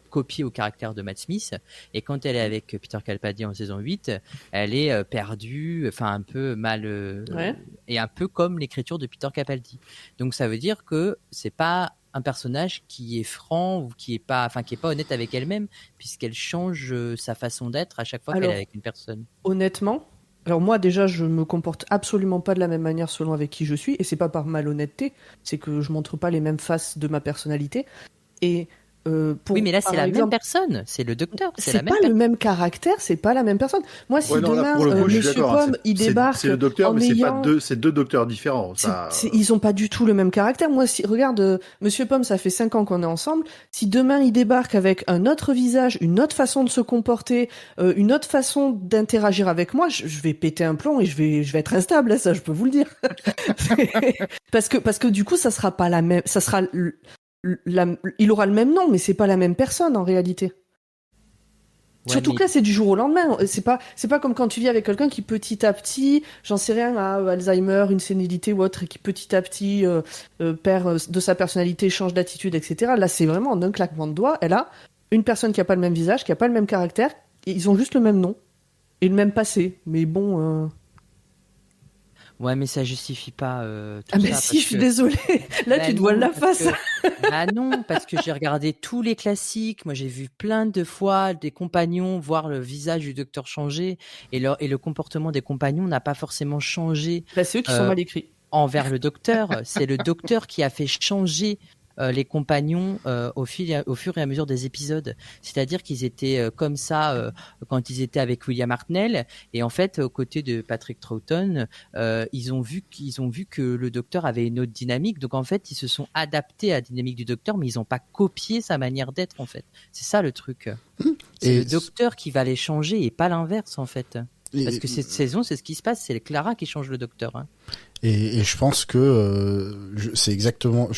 copiée au caractère de Matt Smith. Et quand elle est avec Peter Capaldi en saison 8, elle est perdue, enfin un peu mal, Ouais. et un peu comme l'écriture de Peter Capaldi. Donc ça veut dire que c'est pas un personnage qui est franc ou qui est pas honnête avec elle-même, puisqu'elle change sa façon d'être à chaque fois qu'elle est avec une personne. Honnêtement, alors moi déjà je me comporte absolument pas de la même manière selon avec qui je suis, et c'est pas par malhonnêteté, c'est que je montre pas les mêmes faces de ma personnalité. Et oui, mais là c'est la même personne, c'est le docteur, c'est la même. C'est pas le même caractère, c'est pas la même personne. Moi, si demain Monsieur Pomme il débarque, c'est le docteur, mais ayant... c'est deux docteurs différents. Ça... Ils ont pas du tout le même caractère. Moi, si regarde Monsieur Pomme, ça fait 5 ans qu'on est ensemble. Si demain il débarque avec un autre visage, une autre façon de se comporter, une autre façon d'interagir avec moi, je vais péter un plomb et je vais être instable. Là, ça, je peux vous le dire. parce que du coup, ça sera pas la même. Ça sera il aura le même nom, mais c'est pas la même personne en réalité. Ouais, surtout que là, c'est du jour au lendemain. C'est pas comme quand tu vis avec quelqu'un qui petit à petit, j'en sais rien, a Alzheimer, une sénilité ou autre, et qui petit à petit perd de sa personnalité, change d'attitude, etc. Là, c'est vraiment en un claquement de doigts. Elle a une personne qui a pas le même visage, qui a pas le même caractère, et ils ont juste le même nom et le même passé. Mais bon. Ouais, mais ça justifie pas tout ça. Ah mais si, je suis désolée. Là, tu te voiles la face. Ah non, parce que j'ai regardé tous les classiques. Moi, j'ai vu plein de fois des compagnons voir le visage du docteur changer et le comportement des compagnons n'a pas forcément changé. Bah, c'est eux qui sont mal écrits. Envers le docteur. C'est le docteur qui a fait changer les compagnons au fur et à mesure des épisodes. C'est-à-dire qu'ils étaient comme ça quand ils étaient avec William Hartnell, et en fait aux côtés de Patrick Troughton, ils ont vu que le docteur avait une autre dynamique. Donc en fait, ils se sont adaptés à la dynamique du docteur, mais ils n'ont pas copié sa manière d'être en fait. C'est ça le truc. C'est le docteur qui va les changer et pas l'inverse en fait. Parce que cette saison, c'est ce qui se passe, c'est Clara qui change le docteur. Hein. Et je pense que c'est exactement...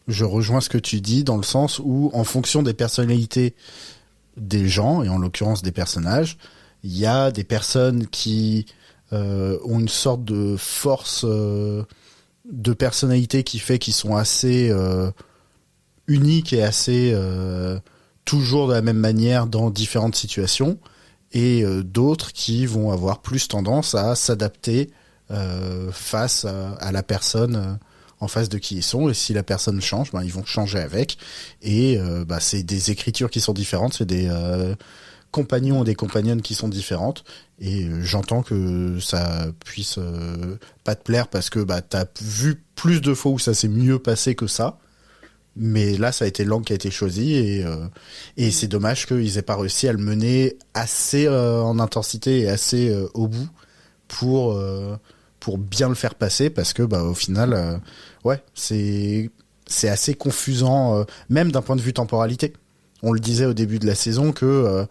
Je rejoins ce que tu dis dans le sens où, en fonction des personnalités des gens, et en l'occurrence des personnages, il y a des personnes qui ont une sorte de force de personnalité qui fait qu'ils sont assez uniques et assez toujours de la même manière dans différentes situations, et d'autres qui vont avoir plus tendance à s'adapter face à la personne en face de qui ils sont, et si la personne change, ils vont changer avec, et c'est des écritures qui sont différentes, c'est des compagnons et des compagnonnes qui sont différentes, et j'entends que ça puisse pas te plaire parce que t'as vu plus de fois où ça s'est mieux passé que ça, mais là ça a été l'angle qui a été choisi, et c'est dommage qu'ils aient pas réussi à le mener assez en intensité et assez au bout pour bien le faire passer, parce que au final c'est assez confusant, même d'un point de vue temporalité. On le disait au début de la saison que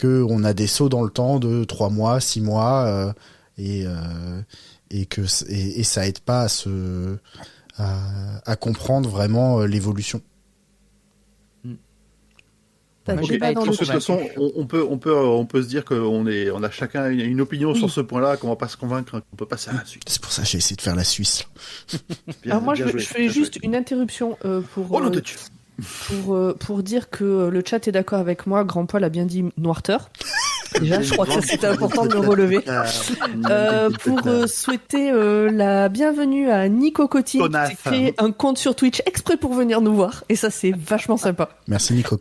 on a des sauts dans le temps de 3 mois, 6 mois, et ça aide pas à comprendre vraiment l'évolution. Okay. De toute façon, on peut se dire qu'on a chacun une opinion sur ce point-là, qu'on va pas se convaincre, qu'on peut passer à la suite. C'est pour ça que j'ai essayé de faire la Suisse. Alors moi, je fais juste une interruption pour dire que le chat est d'accord avec moi. Grand Poil a bien dit noirteur. Déjà, je crois que c'était important de le relever. Pour souhaiter la bienvenue à Nico Coty, qui a créé un compte sur Twitch exprès pour venir nous voir. Et ça, c'est vachement sympa. Merci Nico.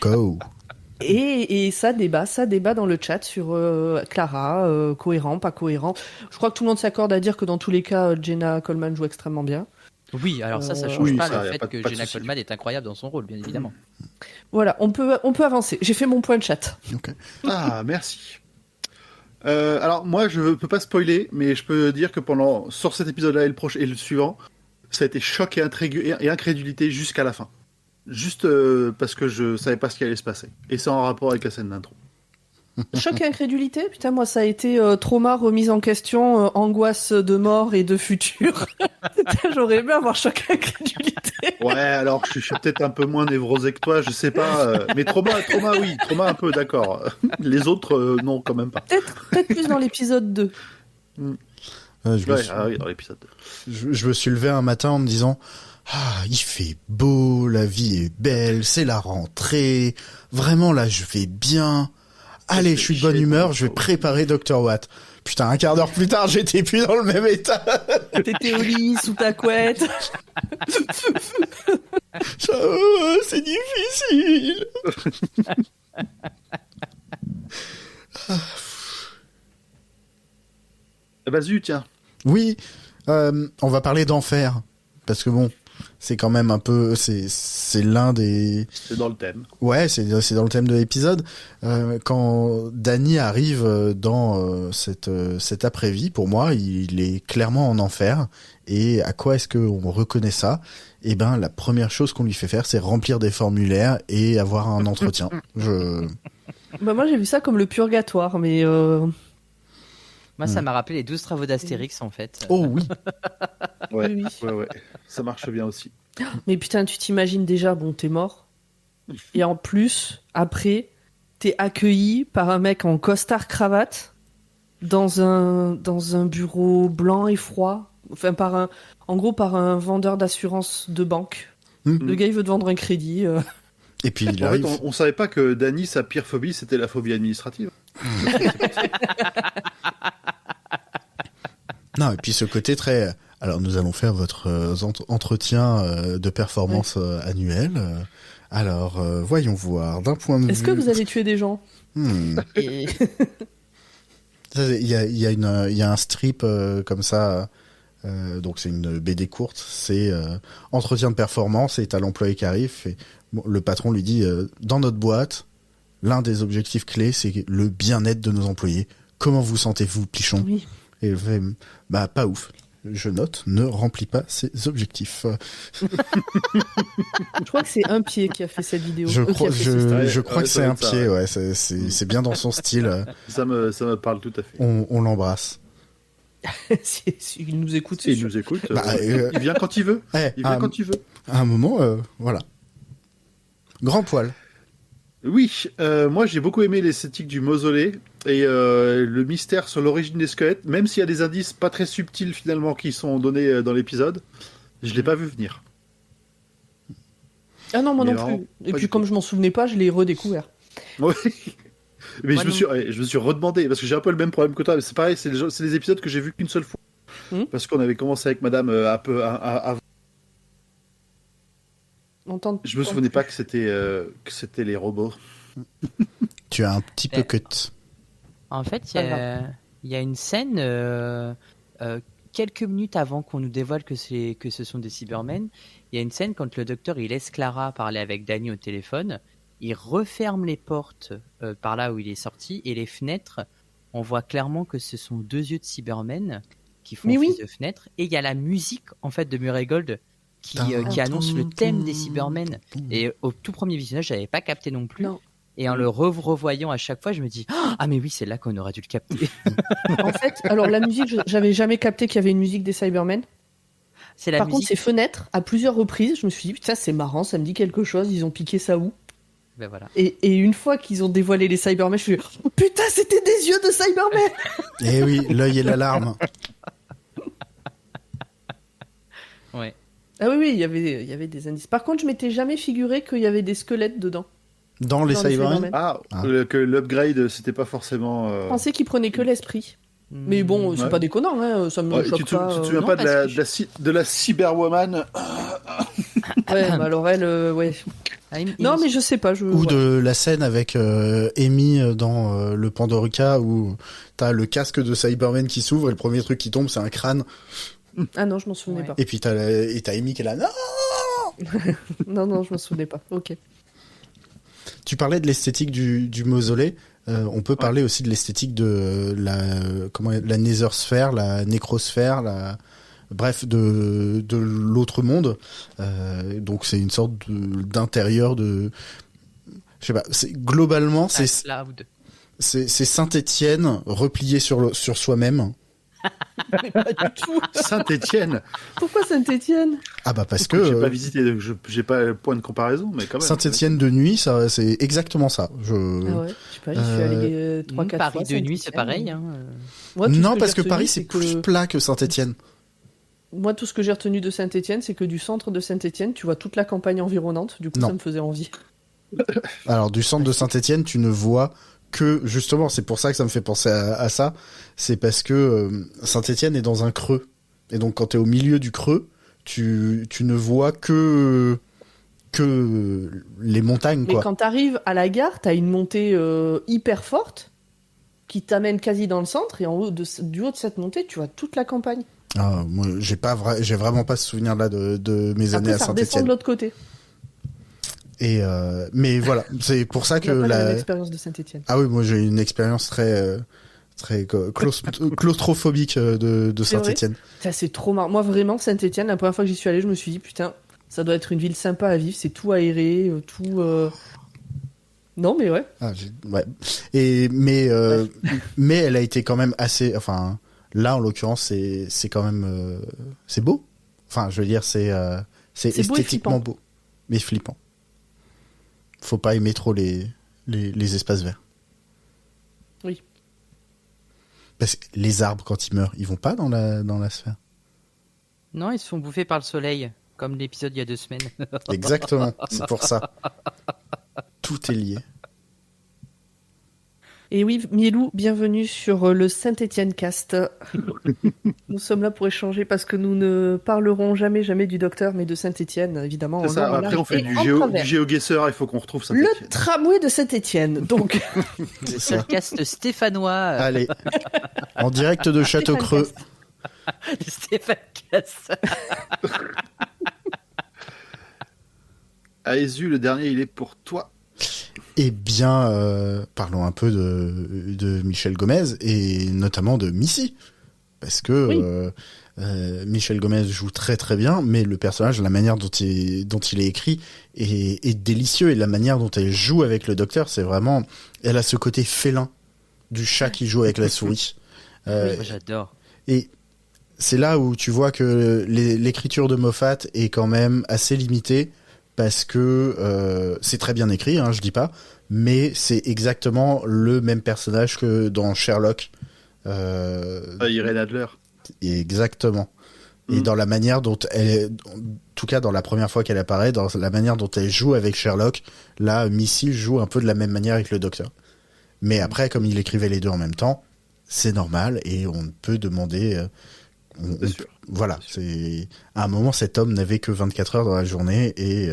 Et ça débat dans le chat sur Clara, cohérent, pas cohérent. Je crois que tout le monde s'accorde à dire que dans tous les cas, Jenna Coleman joue extrêmement bien. Oui, alors ça change pas le fait que Jenna Coleman est incroyable dans son rôle, bien évidemment. Voilà, on peut avancer. J'ai fait mon point de chat. Okay. Ah, merci. Alors moi, je peux pas spoiler, mais je peux dire que sur cet épisode-là et le suivant, ça a été choc et incrédulité jusqu'à la fin. Juste parce que je savais pas ce qui allait se passer. Et c'est en rapport avec la scène d'intro. Choc et incrédulité, putain, moi ça a été trauma, remise en question, angoisse de mort et de futur. J'aurais aimé avoir choc et incrédulité. Ouais, alors je suis peut-être un peu moins névrosé que toi, je sais pas. Mais trauma oui, trauma un peu, d'accord. Les autres, non, quand même pas. Peut-être plus dans l'épisode 2. Oui, dans l'épisode 2. Je me suis levé un matin en me disant... Ah, il fait beau, la vie est belle, c'est la rentrée. Vraiment, là, je vais bien. Allez, je suis de bonne humeur, je vais préparer Dr. Watt. Putain, un quart d'heure plus tard, j'étais plus dans le même état. T'étais au lit, sous ta couette. C'est difficile. Bah zut, tiens. Oui, on va parler d'enfer. Parce que bon, c'est quand même un peu... C'est l'un des... C'est dans le thème. Ouais, c'est dans le thème de l'épisode. Quand Danny arrive dans cette après-vie, pour moi, il est clairement en enfer. Et à quoi est-ce qu'on reconnaît ça ? Eh ben, la première chose qu'on lui fait faire, c'est remplir des formulaires et avoir un entretien. Bah moi j'ai vu ça comme le purgatoire, mais Moi, ça m'a rappelé les 12 travaux d'Astérix, en fait. Oh oui. Ouais, Oui. ouais. Ça marche bien aussi. mais putain, tu t'imagines déjà, bon, t'es mort. Et en plus, après, t'es accueilli par un mec en costard cravate dans un bureau blanc et froid. Enfin, en gros, par un vendeur d'assurance de banque. Le gars, il veut te vendre un crédit. Et puis il En arrive. fait, on savait pas que Danny, sa pire phobie, c'était la phobie administrative. Non, et puis ce côté très... Alors, nous allons faire votre entretien de performance annuel. Alors, voyons voir. D'un point de vue... Est-ce que vous avez tué des gens Et- Il y a un strip comme ça, donc c'est une BD courte, c'est entretien de performance et t'as l'employé qui arrive et bon, le patron lui dit dans notre boîte, l'un des objectifs clés c'est le bien-être de nos employés. Comment vous sentez-vous, Pichon ? Oui. Et il fait bah pas ouf. Je note, ne remplis pas ses objectifs. Je crois que c'est un pied qui a fait cette vidéo. Je qui a crois, fait ce- je crois Ouais, que ça c'est doit un être ça, pied, ouais. ouais, c'est bien dans son style. Ça me parle tout à fait. On l'embrasse. Il nous écoute, c'est Il sûr. nous écoute. Bah, il vient quand il veut. Eh, Il vient quand il veut. à un moment, voilà. Grand poil. Oui, moi j'ai beaucoup aimé l'esthétique du mausolée et le mystère sur l'origine des squelettes, même s'il y a des indices pas très subtils finalement qui sont donnés dans l'épisode, je l'ai pas vu venir. Ah non, moi Mais non vraiment, plus. Et pas puis du comme je m'en souvenais pas, je l'ai redécouvert. Ouais. Mais Moi, je me suis redemandé parce que j'ai un peu le même problème que toi. Mais c'est pareil, c'est les épisodes que j'ai vus qu'une seule fois parce qu'on avait commencé avec Madame je me souvenais pas que c'était les robots. Tu as un petit peu cut. En fait, Pas il y a une scène, quelques minutes avant qu'on nous dévoile que ce sont des Cybermen, il y a une scène quand le docteur il laisse Clara parler avec Danny au téléphone, il referme les portes par là où il est sorti, et les fenêtres, on voit clairement que ce sont deux yeux de Cybermen qui font Mais oui. office de fenêtres, et il y a la musique en fait de Murray Gold qui annonce le thème des Cybermen. Et au tout premier visionnage, j'avais pas capté non plus. Non. Et en le revoyant à chaque fois, je me dis ah mais oui, c'est là qu'on aurait dû le capter. En fait, alors la musique, j'avais jamais capté qu'il y avait une musique des Cybermen. C'est la Par contre, musique. ces fenêtres, à plusieurs reprises, je me suis dit, putain, c'est marrant, ça me dit quelque chose, ils ont piqué ça où ? Ben voilà. Et une fois qu'ils ont dévoilé les Cybermen, je suis dit, oh, putain, c'était des yeux de Cybermen ! Eh oui, l'œil et l'alarme. Ouais. Ah oui, il y avait des indices. Par contre, je m'étais jamais figuré qu'il y avait des squelettes dedans. Dans les Dans les Cybermen. Cybermen. Ah, Ah. que l'upgrade c'était pas forcément. Je pensais qu'ils prenaient que l'esprit. Mais bon, c'est Ouais. pas déconnant, hein, ça me Ouais, choque tu te pas. souviens non, pas parce de la Cyberwoman Ouais, bah alors elle, ouais. Ah, Non, mais je sais pas. Ou de la scène avec Amy dans le Pandorica où t'as le casque de Cyberman qui s'ouvre et le premier truc qui tombe c'est un crâne. Ah non, je m'en souvenais Ouais. pas. Et puis t'as Amy qui est là. Non. Non, je m'en souvenais pas. Ok. Tu parlais de l'esthétique du mausolée. On peut parler aussi de l'esthétique de la néthersphère, la nécrosphère, bref, de l'autre monde. Donc c'est une sorte d'intérieur de, je sais pas. Globalement, c'est Cloud. Saint-Étienne replié sur soi-même. Pas du tout. Saint-Étienne. Pourquoi Saint-Étienne ? Ah bah parce J'ai que pas visité, donc j'ai pas le point de comparaison, mais quand même. Saint-Étienne de nuit, ça c'est exactement ça. Ah ouais, je sais pas, j'y suis allé 3-4 fois. Paris de nuit, c'est pareil. Hein. Moi, tout ce Non, que parce j'ai que retenu, Paris c'est plus plat que Saint-Étienne. Moi, tout ce que j'ai retenu de Saint-Étienne, c'est que du centre de Saint-Étienne, tu vois toute la campagne environnante. Du coup, Non. ça me faisait envie. Alors du centre de Saint-Étienne, tu ne vois que justement, c'est pour ça que ça me fait penser à ça. C'est parce que Saint-Étienne est dans un creux, et donc quand t'es au milieu du creux, tu ne vois que que les montagnes, Mais quoi. quand t'arrives à la gare, t'as une montée hyper forte qui t'amène quasi dans le centre, et du haut de cette montée, tu vois toute la campagne. Ah, moi, j'ai vraiment pas ce souvenir-là de mes années Après, à ça redescend Saint-Étienne. de l'autre côté. Et mais voilà, c'est pour ça que Tu n'as pas la même expérience de Saint-Étienne. Ah oui, moi j'ai une expérience très claustrophobique de C'est vrai Saint-Étienne. Ça, c'est trop marrant. Moi, vraiment, Saint-Étienne, la première fois que j'y suis allée, je me suis dit, putain, ça doit être une ville sympa à vivre, c'est tout aéré, tout... Non, mais ouais. Ouais. Mais elle a été quand même assez. Enfin, là en l'occurrence, c'est quand même c'est beau. Enfin, je veux dire, c'est beau et esthétiquement flippant. beau, mais flippant. Faut pas aimer trop les espaces verts. Oui. Parce que les arbres, quand ils meurent, ils vont pas dans la sphère. Non, ils se font bouffer par le soleil, comme l'épisode il y a 2 semaines. Exactement, c'est pour ça. Tout est lié. Et oui, Mielou, bienvenue sur le Saint-Étienne Cast. Nous sommes là pour échanger parce que nous ne parlerons jamais du docteur, mais de Saint-Étienne, évidemment. C'est ça, en après on large fait et du en travers. GeoGuessr, il faut qu'on retrouve ça. Le tramway de Saint-Étienne, donc. C'est Le ça. podcast stéphanois. Allez, en direct de Château-Creux. Stéphane Cass. Aézu, le dernier, il est pour toi. Eh bien, parlons un peu de Michel Gomez et notamment de Missy. Parce que Oui. Michel Gomez joue très très bien, mais le personnage, la manière dont il est écrit est délicieux, et la manière dont elle joue avec le docteur, c'est vraiment... Elle a ce côté félin du chat qui joue avec la souris. Moi, j'adore. Et c'est là où tu vois que l'écriture de Moffat est quand même assez limitée, parce que c'est très bien écrit, hein, je dis pas, mais c'est exactement le même personnage que dans Sherlock. Irène Adler. Exactement. Et dans la manière dont elle, en tout cas dans la première fois qu'elle apparaît, dans la manière dont elle joue avec Sherlock, là, Missy joue un peu de la même manière avec le docteur. Mais après, comme il écrivait les deux en même temps, c'est normal, et on peut demander... C'est sûr. Voilà, c'est à un moment, cet homme n'avait que 24 heures dans la journée, et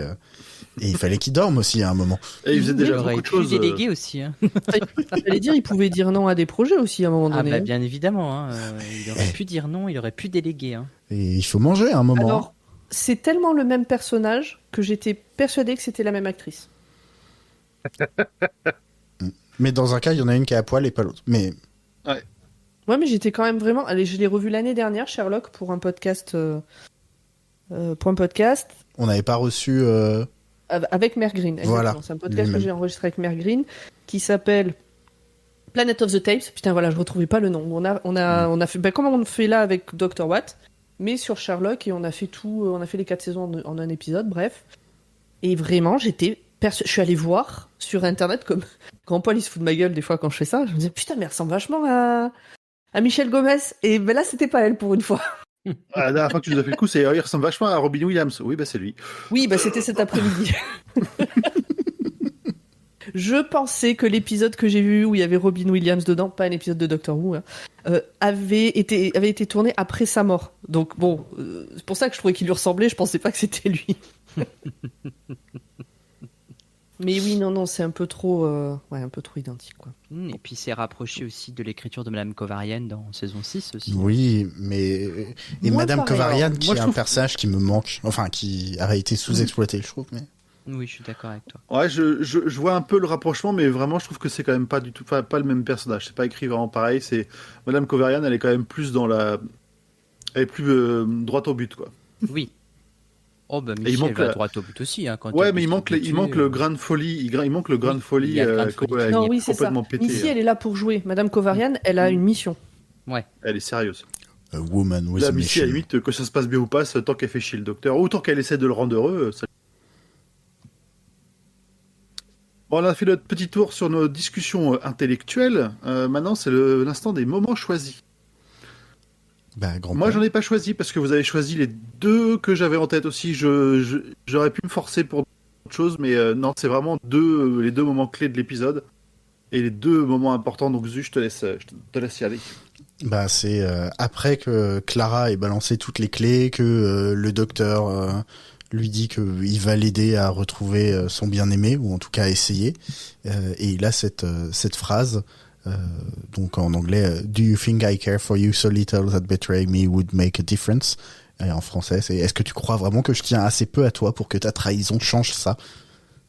il fallait qu'il dorme aussi à un moment. Et il faisait Il déjà aurait beaucoup de pu choses. déléguer aussi. Hein. J'allais dire, il pouvait dire non à des projets aussi à un moment Ah donné. bah bien évidemment. Hein. Il aurait pu dire non, il aurait pu déléguer. Hein. Et il faut manger à un moment. Alors, c'est tellement le même personnage que j'étais persuadée que c'était la même actrice. Mais dans un cas, il y en a une qui est à poil et pas l'autre. Mais Ouais, mais j'étais quand même vraiment... Allez, je l'ai revu l'année dernière, Sherlock, pour un podcast... on n'avait pas reçu... Avec Mère Green. Exactement. Voilà, C'est un podcast que lui-même. j'ai enregistré avec Mère Green qui s'appelle Planet of the Tapes. Putain, voilà, je retrouvais pas le nom. On a fait, comme on fait là avec Dr. Watt, mais sur Sherlock, et on a fait on a fait les 4 saisons en un épisode, bref. Et vraiment, je suis allée voir sur internet, comme quand Paul il se fout de ma gueule des fois quand je fais ça, je me disais putain, mais elle ressemble vachement à Michelle Gomez. Et ben là, c'était pas elle pour une fois. La dernière fois que tu nous as fait le coup, il ressemble vachement à Robin Williams. Oui, bah c'est lui. Oui, bah c'était cet après-midi. Je pensais que l'épisode que j'ai vu où il y avait Robin Williams dedans, pas un épisode de Doctor Who, hein, avait été tourné après sa mort. Donc bon, c'est pour ça que je trouvais qu'il lui ressemblait, je pensais pas que c'était lui. Mais oui, non, c'est un peu trop identique, quoi. Et puis c'est rapproché aussi de l'écriture de Madame Kovarian dans saison 6 aussi. Oui, mais... Et Moi, Madame pareil, Kovarian, alors. qui Moi, est je un trouve- personnage qui me manque, enfin, qui a été sous-exploité, je trouve. Mais... Oui, je suis d'accord avec toi. Ouais, je vois un peu le rapprochement, mais vraiment, je trouve que c'est quand même pas du tout, pas le même personnage. C'est pas écrit vraiment pareil. C'est Madame Kovarian, elle est quand même plus elle est plus droite au but, quoi. Oui. Oh bah il Michel manque va la- droit au but aussi. Hein, quand Ouais, elle mais il veut manque, se il manque buter, le grain de folie. Il manque le grain de folie, il y a le grain de folie. Non, qui oui, est c'est ça. complètement pété. Missy, elle est là pour jouer. Madame Kovarian, elle a une mission. Elle est sérieuse. A woman with La a Missy, à la mission. limite, que ça se passe bien ou pas, tant qu'elle fait chier le docteur, ou tant qu'elle essaie de le rendre heureux. Bon, on a fait notre petit tour sur nos discussions intellectuelles. Maintenant, c'est l'instant des moments choisis. Bah, grand Moi, père. j'en ai pas choisi parce que vous avez choisi les deux que j'avais en tête aussi. J'aurais pu me forcer pour autre chose, mais non, c'est vraiment les deux moments clés de l'épisode et les deux moments importants. Donc, Zu, je te laisse y aller. Bah, c'est après que Clara ait balancé toutes les clés, que le docteur lui dit qu'il va l'aider à retrouver son bien-aimé, ou en tout cas à essayer. Et il a cette phrase, donc en anglais, Do you think I care for you so little that betraying me would make a difference? Et en français, c'est est-ce que tu crois vraiment que je tiens assez peu à toi pour que ta trahison change ça?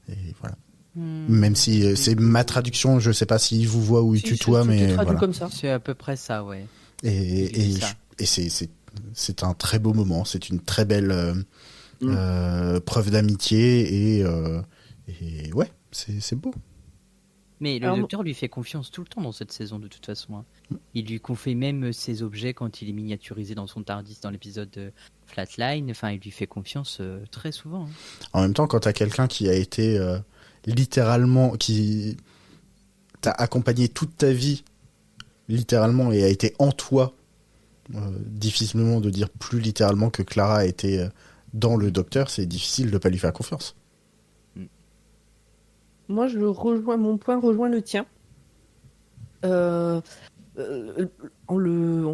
Et voilà. Même si c'est ma traduction, je sais pas s'il vous voit ou il tutoie, mais traduit voilà. comme ça. C'est à peu près ça, ouais. Et ça. c'est un très beau moment, c'est une très belle preuve d'amitié et ouais, c'est beau. Mais le Alors, docteur lui fait confiance tout le temps dans cette saison, de toute façon. Hein. Il lui confie même ses objets quand il est miniaturisé dans son TARDIS dans l'épisode de Flatline. Enfin, il lui fait confiance très souvent. Hein. En même temps, quand t'as quelqu'un qui a été littéralement, qui t'a accompagné toute ta vie, littéralement, et a été en toi, difficilement de dire plus littéralement que Clara a été dans le docteur, c'est difficile de pas lui faire confiance. Moi, mon point rejoint le tien. On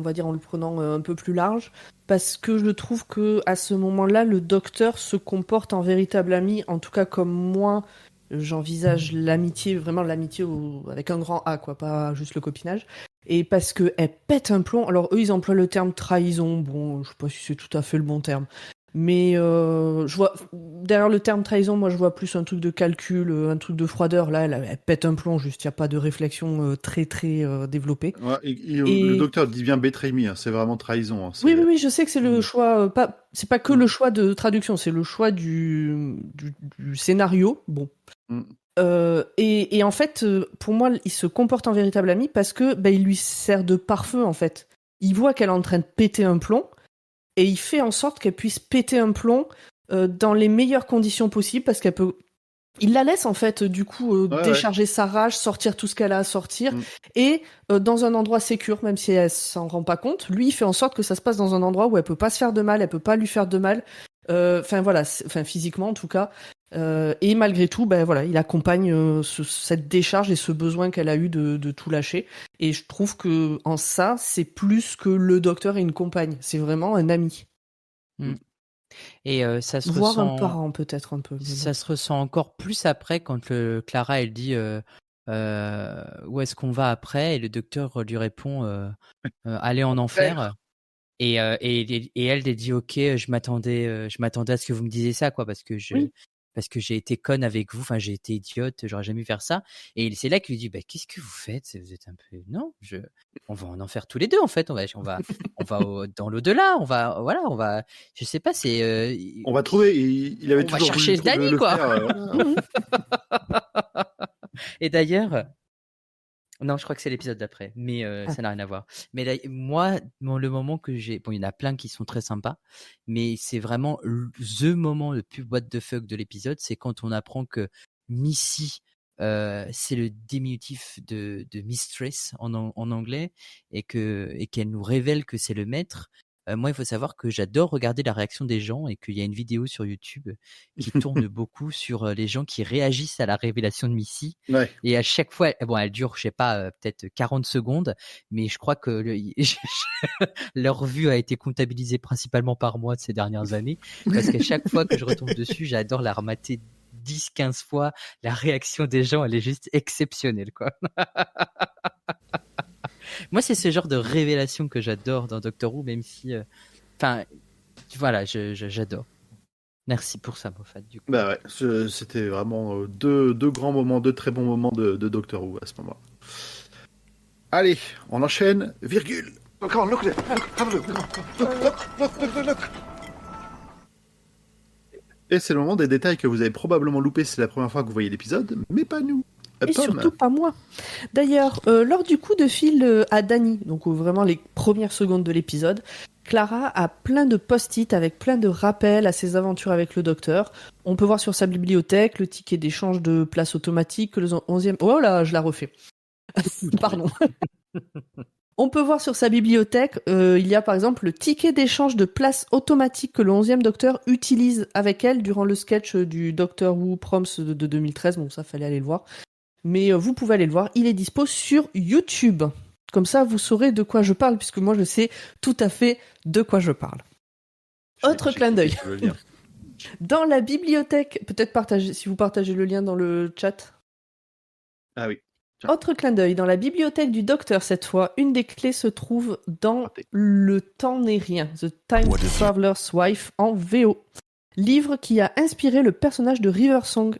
va dire en le prenant un peu plus large, parce que je trouve que à ce moment-là, le docteur se comporte en véritable ami, en tout cas comme moi, j'envisage l'amitié, vraiment l'amitié avec un grand A, quoi, pas juste le copinage. Et parce que elle pète un plomb. Alors eux, ils emploient le terme trahison. Bon, je sais pas si c'est tout à fait le bon terme. Mais je vois derrière le terme trahison, moi je vois plus un truc de calcul, un truc de froideur. Là, elle pète un plomb, juste il y a pas de réflexion très développée. Ouais, le docteur dit bien betray me, hein, c'est vraiment trahison. Hein, oui, je sais que c'est le choix, c'est pas que le choix de traduction, c'est le choix du scénario. Bon. Et en fait, pour moi, il se comporte en véritable ami parce que il lui sert de pare-feu en fait. Il voit qu'elle est en train de péter un plomb. Et il fait en sorte qu'elle puisse péter un plomb dans les meilleures conditions possibles parce qu'elle peut. Il la laisse en fait du coup décharger sa rage, sortir tout ce qu'elle a à sortir et dans un endroit sécure, même si elle s'en rend pas compte. Lui, il fait en sorte que ça se passe dans un endroit où elle peut pas se faire de mal, elle peut pas lui faire de mal. Physiquement en tout cas. Et malgré tout, il accompagne cette décharge et ce besoin qu'elle a eu de tout lâcher. Et je trouve que en ça, c'est plus que le docteur et une compagne. C'est vraiment un ami. Et ça se Voire ressent... un parent peut-être un peu. Ça se ressent encore plus après quand Clara elle dit où est-ce qu'on va après, et le docteur lui répond aller en enfer. Et elle dit ok, je m'attendais à ce que vous me disiez ça, quoi, parce que j'ai été conne avec vous, enfin j'ai été idiote, j'aurais jamais dû faire ça. Et c'est là qu'il lui dit qu'est-ce que vous faites, vous êtes un peu on va en enfer tous les deux en fait, on va dans l'au-delà, on va je sais pas, c'est on va trouver, il avait toujours va chercher Danny, quoi. Et d'ailleurs, non, je crois que c'est l'épisode d'après, mais ça n'a rien à voir. Mais là, moi, le moment que j'ai... Bon, il y en a plein qui sont très sympas, mais c'est vraiment the moment le plus what the fuck de l'épisode, c'est quand on apprend que Missy, c'est le diminutif de Mistress en anglais, et qu'elle nous révèle que c'est le maître. Moi, il faut savoir que j'adore regarder la réaction des gens, et qu'il y a une vidéo sur YouTube qui tourne beaucoup sur les gens qui réagissent à la révélation de Missy. Ouais. Et à chaque fois, elle dure, je sais pas, peut-être 40 secondes, mais je crois que leur vue a été comptabilisée principalement par moi de ces dernières années, parce qu'à chaque fois que je retombe dessus, j'adore la remater 10-15 fois. La réaction des gens, elle est juste exceptionnelle, quoi. Moi, c'est ce genre de révélation que j'adore dans Doctor Who, même si... voilà, j'adore. Merci pour ça, Moffat, du coup. C'était vraiment deux grands moments, deux très bons moments de Doctor Who à ce moment-là. Allez, on enchaîne, virgule. Oh, come on, look at it. Look, have a look. Look. Et c'est le moment des détails que vous avez probablement loupés, c'est la première fois que vous voyez l'épisode, mais pas nous. Et surtout pas moi. D'ailleurs, lors du coup de fil à Danny, donc vraiment les premières secondes de l'épisode, Clara a plein de post-it avec plein de rappels à ses aventures avec le docteur. On peut voir sur sa bibliothèque le ticket d'échange de place automatique, le 11e... Oh là, je la refais. Pardon. On peut voir sur sa bibliothèque, il y a par exemple le ticket d'échange de place automatique que le 11e docteur utilise avec elle durant le sketch du Doctor Who Proms de 2013. Bon, ça, fallait aller le voir. Mais vous pouvez aller le voir, il est dispo sur YouTube. Comme ça, vous saurez de quoi je parle, puisque moi, je sais tout à fait de quoi je parle. Autre clin d'œil. Dans la bibliothèque, peut-être si vous partagez le lien dans le chat. Ah oui. Autre clin d'œil, dans la bibliothèque du docteur cette fois, une des clés se trouve dans Raté. Le temps n'est rien, The Time What is it? Traveler's Wife en VO. Livre qui a inspiré le personnage de River Song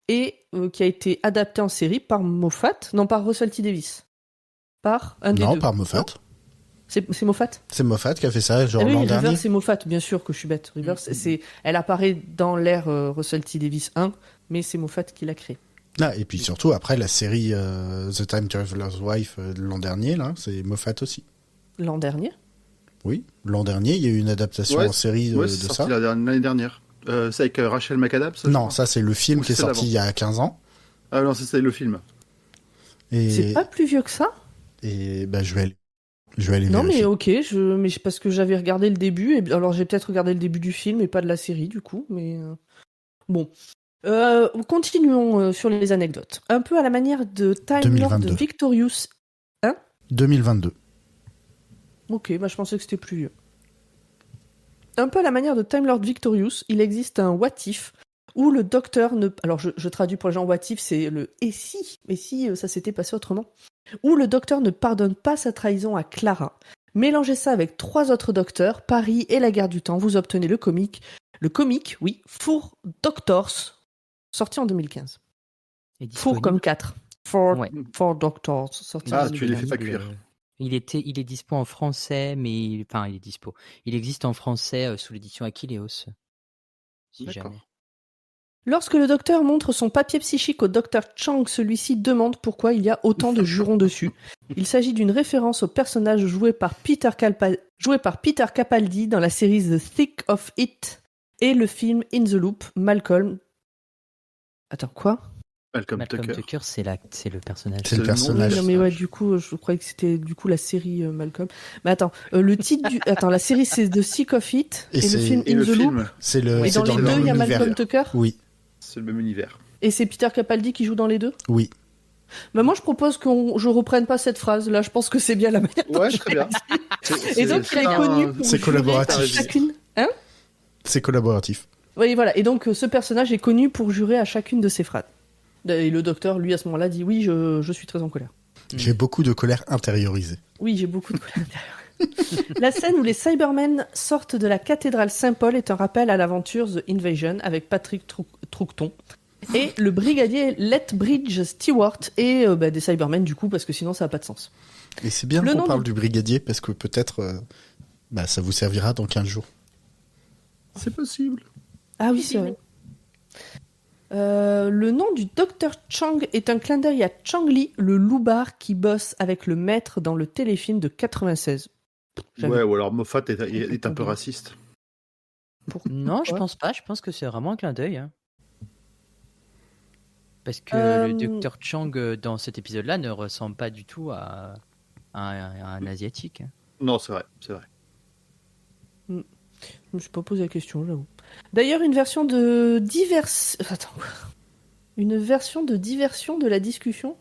et qui a été adapté en série par Moffat, non par Russell T Davies. Par un des Non, deux. par Moffat. C'est Moffat. C'est Moffat qui a fait ça, genre Ah oui, l'an River, dernier. c'est Moffat, bien sûr que je suis bête. River, elle apparaît dans l'ère Russell T Davies 1, mais c'est Moffat qui l'a créé. Ah, et puis surtout, après, la série The Time Traveler's Wife de l'an dernier, là, c'est Moffat aussi. L'an dernier. Oui, l'an dernier, il y a eu une adaptation Ouais, en série Ouais, de c'est ça. sorti l'année dernière. C'est avec Rachel McAdams je Non, crois. ça, c'est le film Ou qui est c'est sorti il y a 15 ans. Ah non, c'est le film. C'est Et, pas plus vieux que ça. et bah, je vais aller Non, vérifier. mais ok, parce que j'avais regardé le début, et alors j'ai peut-être regardé le début du film et pas de la série du coup, mais bon. Continuons sur les anecdotes. Un peu à la manière de Time Lord 2022. Victorious. 2022. Ok, bah je pensais que c'était plus vieux. Un peu à la manière de Time Lord Victorious, il existe un what if où le docteur ne... Alors je traduis pour les gens, what if c'est le et si ça s'était passé autrement. Où le docteur ne pardonne pas sa trahison à Clara. Mélangez ça avec 3 autres docteurs, Paris et la guerre du temps, vous obtenez le comique, oui, Four Doctors, sorti en 2015. Et Four disponible. comme 4. Four, Ouais. Four Doctors, sorti Ah, en tu 2015. les fais pas cuire. Il est dispo en français, mais il est dispo. Il existe en français sous l'édition Aquileos. Si D'accord. jamais. Lorsque le docteur montre son papier psychique au docteur Chang, celui-ci demande pourquoi il y a autant de jurons dessus. Il s'agit d'une référence au personnage joué par Peter Capaldi dans la série The Thick of It et le film In the Loop, Malcolm. Attends, quoi ? Malcolm Malcolm Tucker. Tucker, c'est le personnage. C'est le le nom personnage. Oui, non mais ouais, du coup, je croyais que c'était du coup la série Malcolm. Mais attends, le titre du... Attends, la série c'est The Thick of It Et et, le c'est- film Et In le the Loop. film, C'est le. Et c'est dans les le deux, il y a même Malcolm univers. Tucker. Oui, c'est le même univers. Et c'est Peter Capaldi qui joue dans les deux. oui. Bah moi je propose je reprenne pas cette phrase là, je pense que c'est bien la manière dont Ouais, je très l'ai bien. dit. Et donc il est connu pour C'est jurer collaboratif. à chacune. Hein ? C'est collaboratif. Oui voilà, et donc ce personnage est connu pour jurer à chacune de ses phrases. Et le docteur lui à ce moment-là dit oui, je suis très en colère. J'ai beaucoup de colère intériorisée. Oui, j'ai beaucoup de colère intérieure. La scène où les Cybermen sortent de la cathédrale Saint-Paul est un rappel à l'aventure The Invasion avec Patrick Troughton. Et le brigadier Lethbridge Stewart et des Cybermen du coup, parce que sinon ça n'a pas de sens. Et c'est bien Le qu'on nom parle du- du brigadier parce que peut-être ça vous servira dans 15 jours. C'est possible. Ah oui, c'est vrai. Le nom du docteur Chang est un clin d'œil à Chang Li, le loupard qui bosse avec le maître dans le téléfilm de 96. J'avais- Ouais, ou alors Moffat est un peu raciste. Non, je Pourquoi pense pas. Je pense que c'est vraiment un clin d'œil. Hein. Parce que Euh, le docteur Chang dans cet épisode-là ne ressemble pas du tout à un asiatique. Hein. Non, c'est vrai, c'est vrai. Je me suis pas posé la question, j'avoue. D'ailleurs, une version de une version de diversion de la discussion.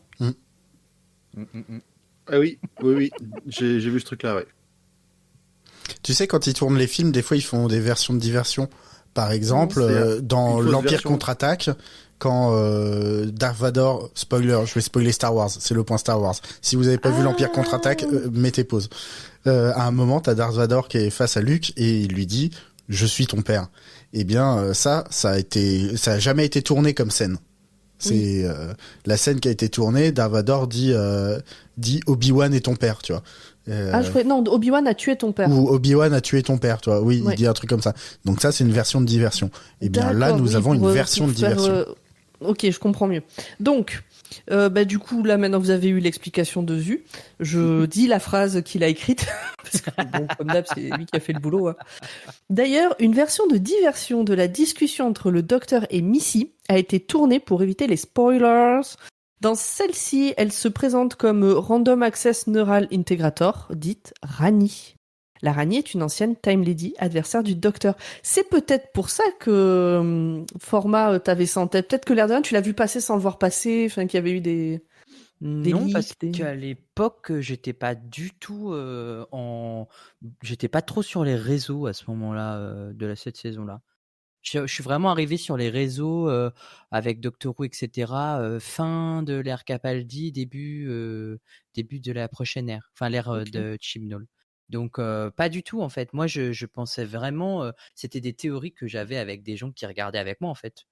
Ah oui, oui, j'ai vu ce truc-là, ouais. Tu sais, quand ils tournent les films, des fois ils font des versions de diversion. Par exemple, Non, c'est dans une fausse l'Empire version. contre-attaque, quand Darth Vader, spoiler, je vais spoiler Star Wars, c'est le point Star Wars. Si vous avez pas vu l'Empire contre-attaque, mettez pause. À un moment, t'as Darth Vader qui est face à Luke et il lui dit « Je suis ton père ». Eh bien, ça a jamais été tourné comme scène. C'est la scène qui a été tournée. Darth Vader dit Obi-Wan est ton père, tu vois. Non, Obi-Wan a tué ton père. Ou Obi-Wan a tué ton père, tu vois. Oui, Ouais. il dit un truc comme ça. Donc ça, c'est une version de diversion. Eh bien là, D'accord, nous oui, avons pour, une version de pour faire, diversion. Ok, je comprends mieux. Donc, du coup, là, maintenant, vous avez eu l'explication de Zu. Je dis la phrase qu'il a écrite. Parce que, bon, comme d'hab, c'est lui qui a fait le boulot. Hein. D'ailleurs, une version de diversion de la discussion entre le docteur et Missy a été tournée pour éviter les spoilers. Dans celle-ci, elle se présente comme Random Access Neural Integrator, dite Rani. La Rani est une ancienne Time Lady, adversaire du Docteur. C'est peut-être pour ça que Format t'avait ça en tête. Peut-être que l'air de rien, tu l'as vu passer sans le voir passer, enfin qu'il y avait eu des Non, leaks, parce des- qu'à l'époque, j'étais pas du tout j'étais pas trop sur les réseaux à ce moment-là de cette saison-là. Je suis vraiment arrivé sur les réseaux avec Doctor Who, etc. Fin de l'ère Capaldi, début de la prochaine ère, enfin l'ère Ok. de Chibnall. Donc pas du tout en fait. Moi je pensais vraiment, c'était des théories que j'avais avec des gens qui regardaient avec moi en fait.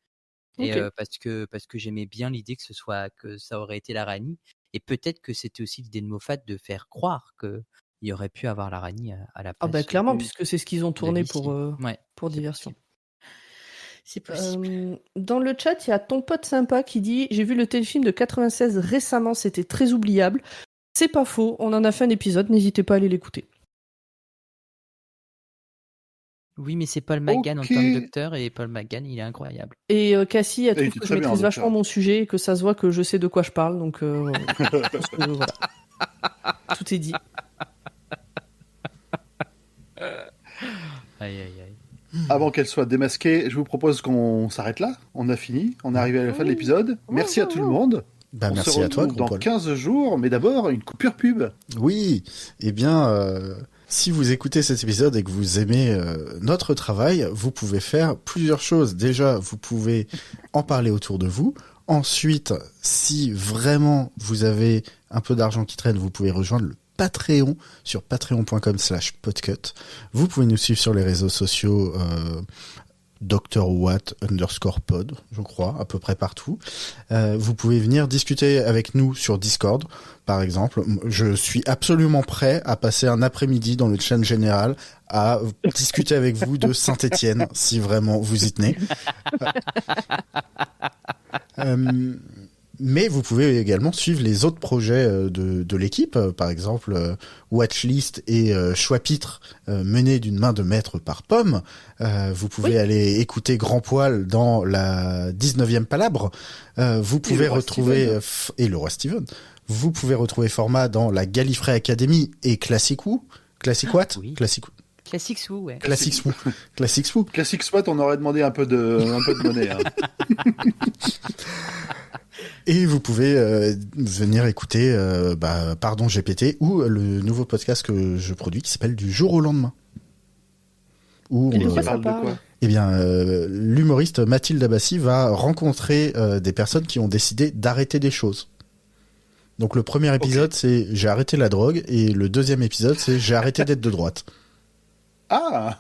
Et Ok. parce que j'aimais bien l'idée que ça aurait été la Rani. Et peut-être que c'était aussi l'idée de Moffat de faire croire que il y aurait pu avoir la Rani à la Ah bah place clairement, Oui. puisque c'est ce qu'ils ont de tourné Lucie. Ouais, pour c'est Diversion. possible. C'est possible. Dans le chat, il y a ton pote sympa qui dit « J'ai vu le téléfilm de 96 récemment, c'était très oubliable. » C'est pas faux, on en a fait un épisode, n'hésitez pas à aller l'écouter. Oui, mais c'est Paul McGann en Ok. tant que docteur et Paul McGann, il est incroyable. Et Cassie, elle il trouve était que je très bien, maîtrise docteur. vachement mon sujet et que ça se voit que je sais de quoi je parle, donc je pense que, voilà. Tout est dit. Aïe, aïe, aïe. Avant qu'elle soit démasquée, je vous propose qu'on s'arrête là. On a fini. On est arrivé à la fin de l'épisode. Merci à tout le monde. Bah, On merci se à toi, retrouve gros dans Paul. 15 jours, mais d'abord, une coupure pub. Oui, eh bien, si vous écoutez cet épisode et que vous aimez notre travail, vous pouvez faire plusieurs choses. Déjà, vous pouvez en parler autour de vous. Ensuite, si vraiment vous avez un peu d'argent qui traîne, vous pouvez rejoindre le Patreon sur patreon.com/podcut. Vous pouvez nous suivre sur les réseaux sociaux drwatt_pod, je crois, à peu près partout. Vous pouvez venir discuter avec nous sur Discord, par exemple. Je suis absolument prêt à passer un après-midi dans le chaîne général à discuter avec vous de Saint-Étienne, si vraiment vous y tenez. Mais vous pouvez également suivre les autres projets de l'équipe, par exemple Watchlist et Choix-Pitre, menés d'une main de maître par Pomme. Vous pouvez aller écouter Grand Poil dans la 19e Palabre. Vous pouvez le roi retrouver... et le roi Steven. Vous pouvez retrouver Format dans la Gallifrey Academy et Classic Who. Classic What? Oui. Classic Classique sous, ouais. Classic Who. Classic Who. Classic Spot, on aurait demandé un peu de monnaie. Hein. Et vous pouvez venir écouter Pardon GPT ou le nouveau podcast que je produis qui s'appelle Du jour au lendemain. Où Et de on, quoi ça parle de parle? quoi eh bien, l'humoriste Mathilde Abbassi va rencontrer des personnes qui ont décidé d'arrêter des choses. Donc le premier épisode, c'est j'ai arrêté la drogue, et le deuxième épisode, c'est j'ai arrêté d'être de droite. Ah,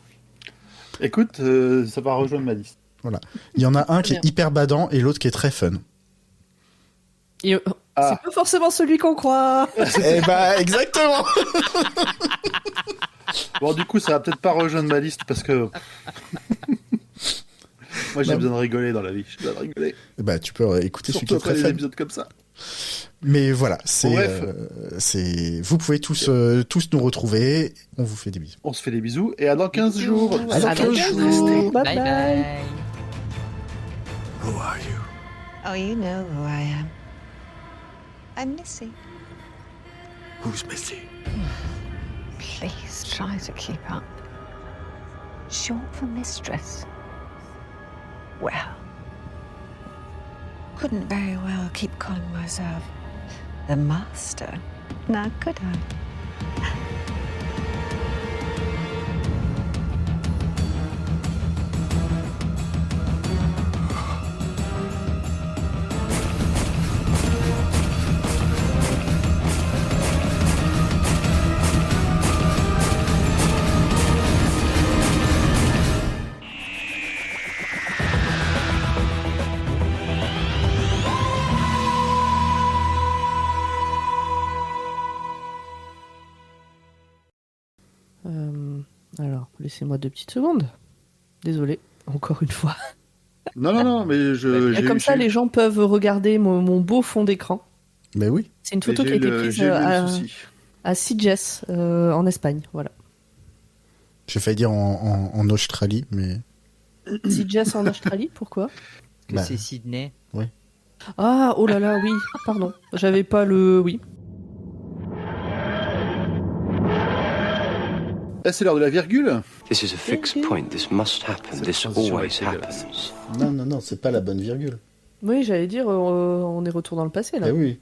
écoute, ça va rejoindre ma liste. Voilà. Il y en a un qui est Bien. hyper badant et l'autre qui est très fun. Et, Ah. c'est pas forcément celui qu'on croit. Eh bah, exactement. Bon, du coup, ça va peut-être pas rejoindre ma liste parce que moi, j'ai Bah, besoin de rigoler dans la vie. J'ai besoin de rigoler, Bah, tu peux écouter celui qui surtout est très après des fun. épisodes comme ça. Mais voilà, Bref. vous pouvez tous nous retrouver. On vous fait des bisous. On se fait des bisous et à dans 15 jours. À dans À 15 dans jours. 15 jours. Bye Bye bye. bye. Who are you? Oh, you know who I am. I'm Missy. Who's Missy? Please try to keep up. Short for mistress. Well, couldn't very well keep calling myself the master. Now, could I? Alors, laissez-moi 2 petites secondes. Désolé, encore une fois. Non, mais Comme ça, les gens peuvent regarder mon beau fond d'écran. Mais oui. C'est une photo qui a été prise j'ai eu le souci. à Sitges, en Espagne. Voilà. J'ai failli dire en Australie, mais Sitges en Australie, pourquoi? Que Bah. c'est Sydney. Ah, oh là là, oui, pardon. J'avais pas le... Oui. Eh, c'est l'heure de la virgule. This is a fixed point. This must happen. Cette This transition always est dégueulasse. happens. non, c'est pas la bonne virgule. Oui, j'allais dire, on est retour dans le passé, là. Eh oui.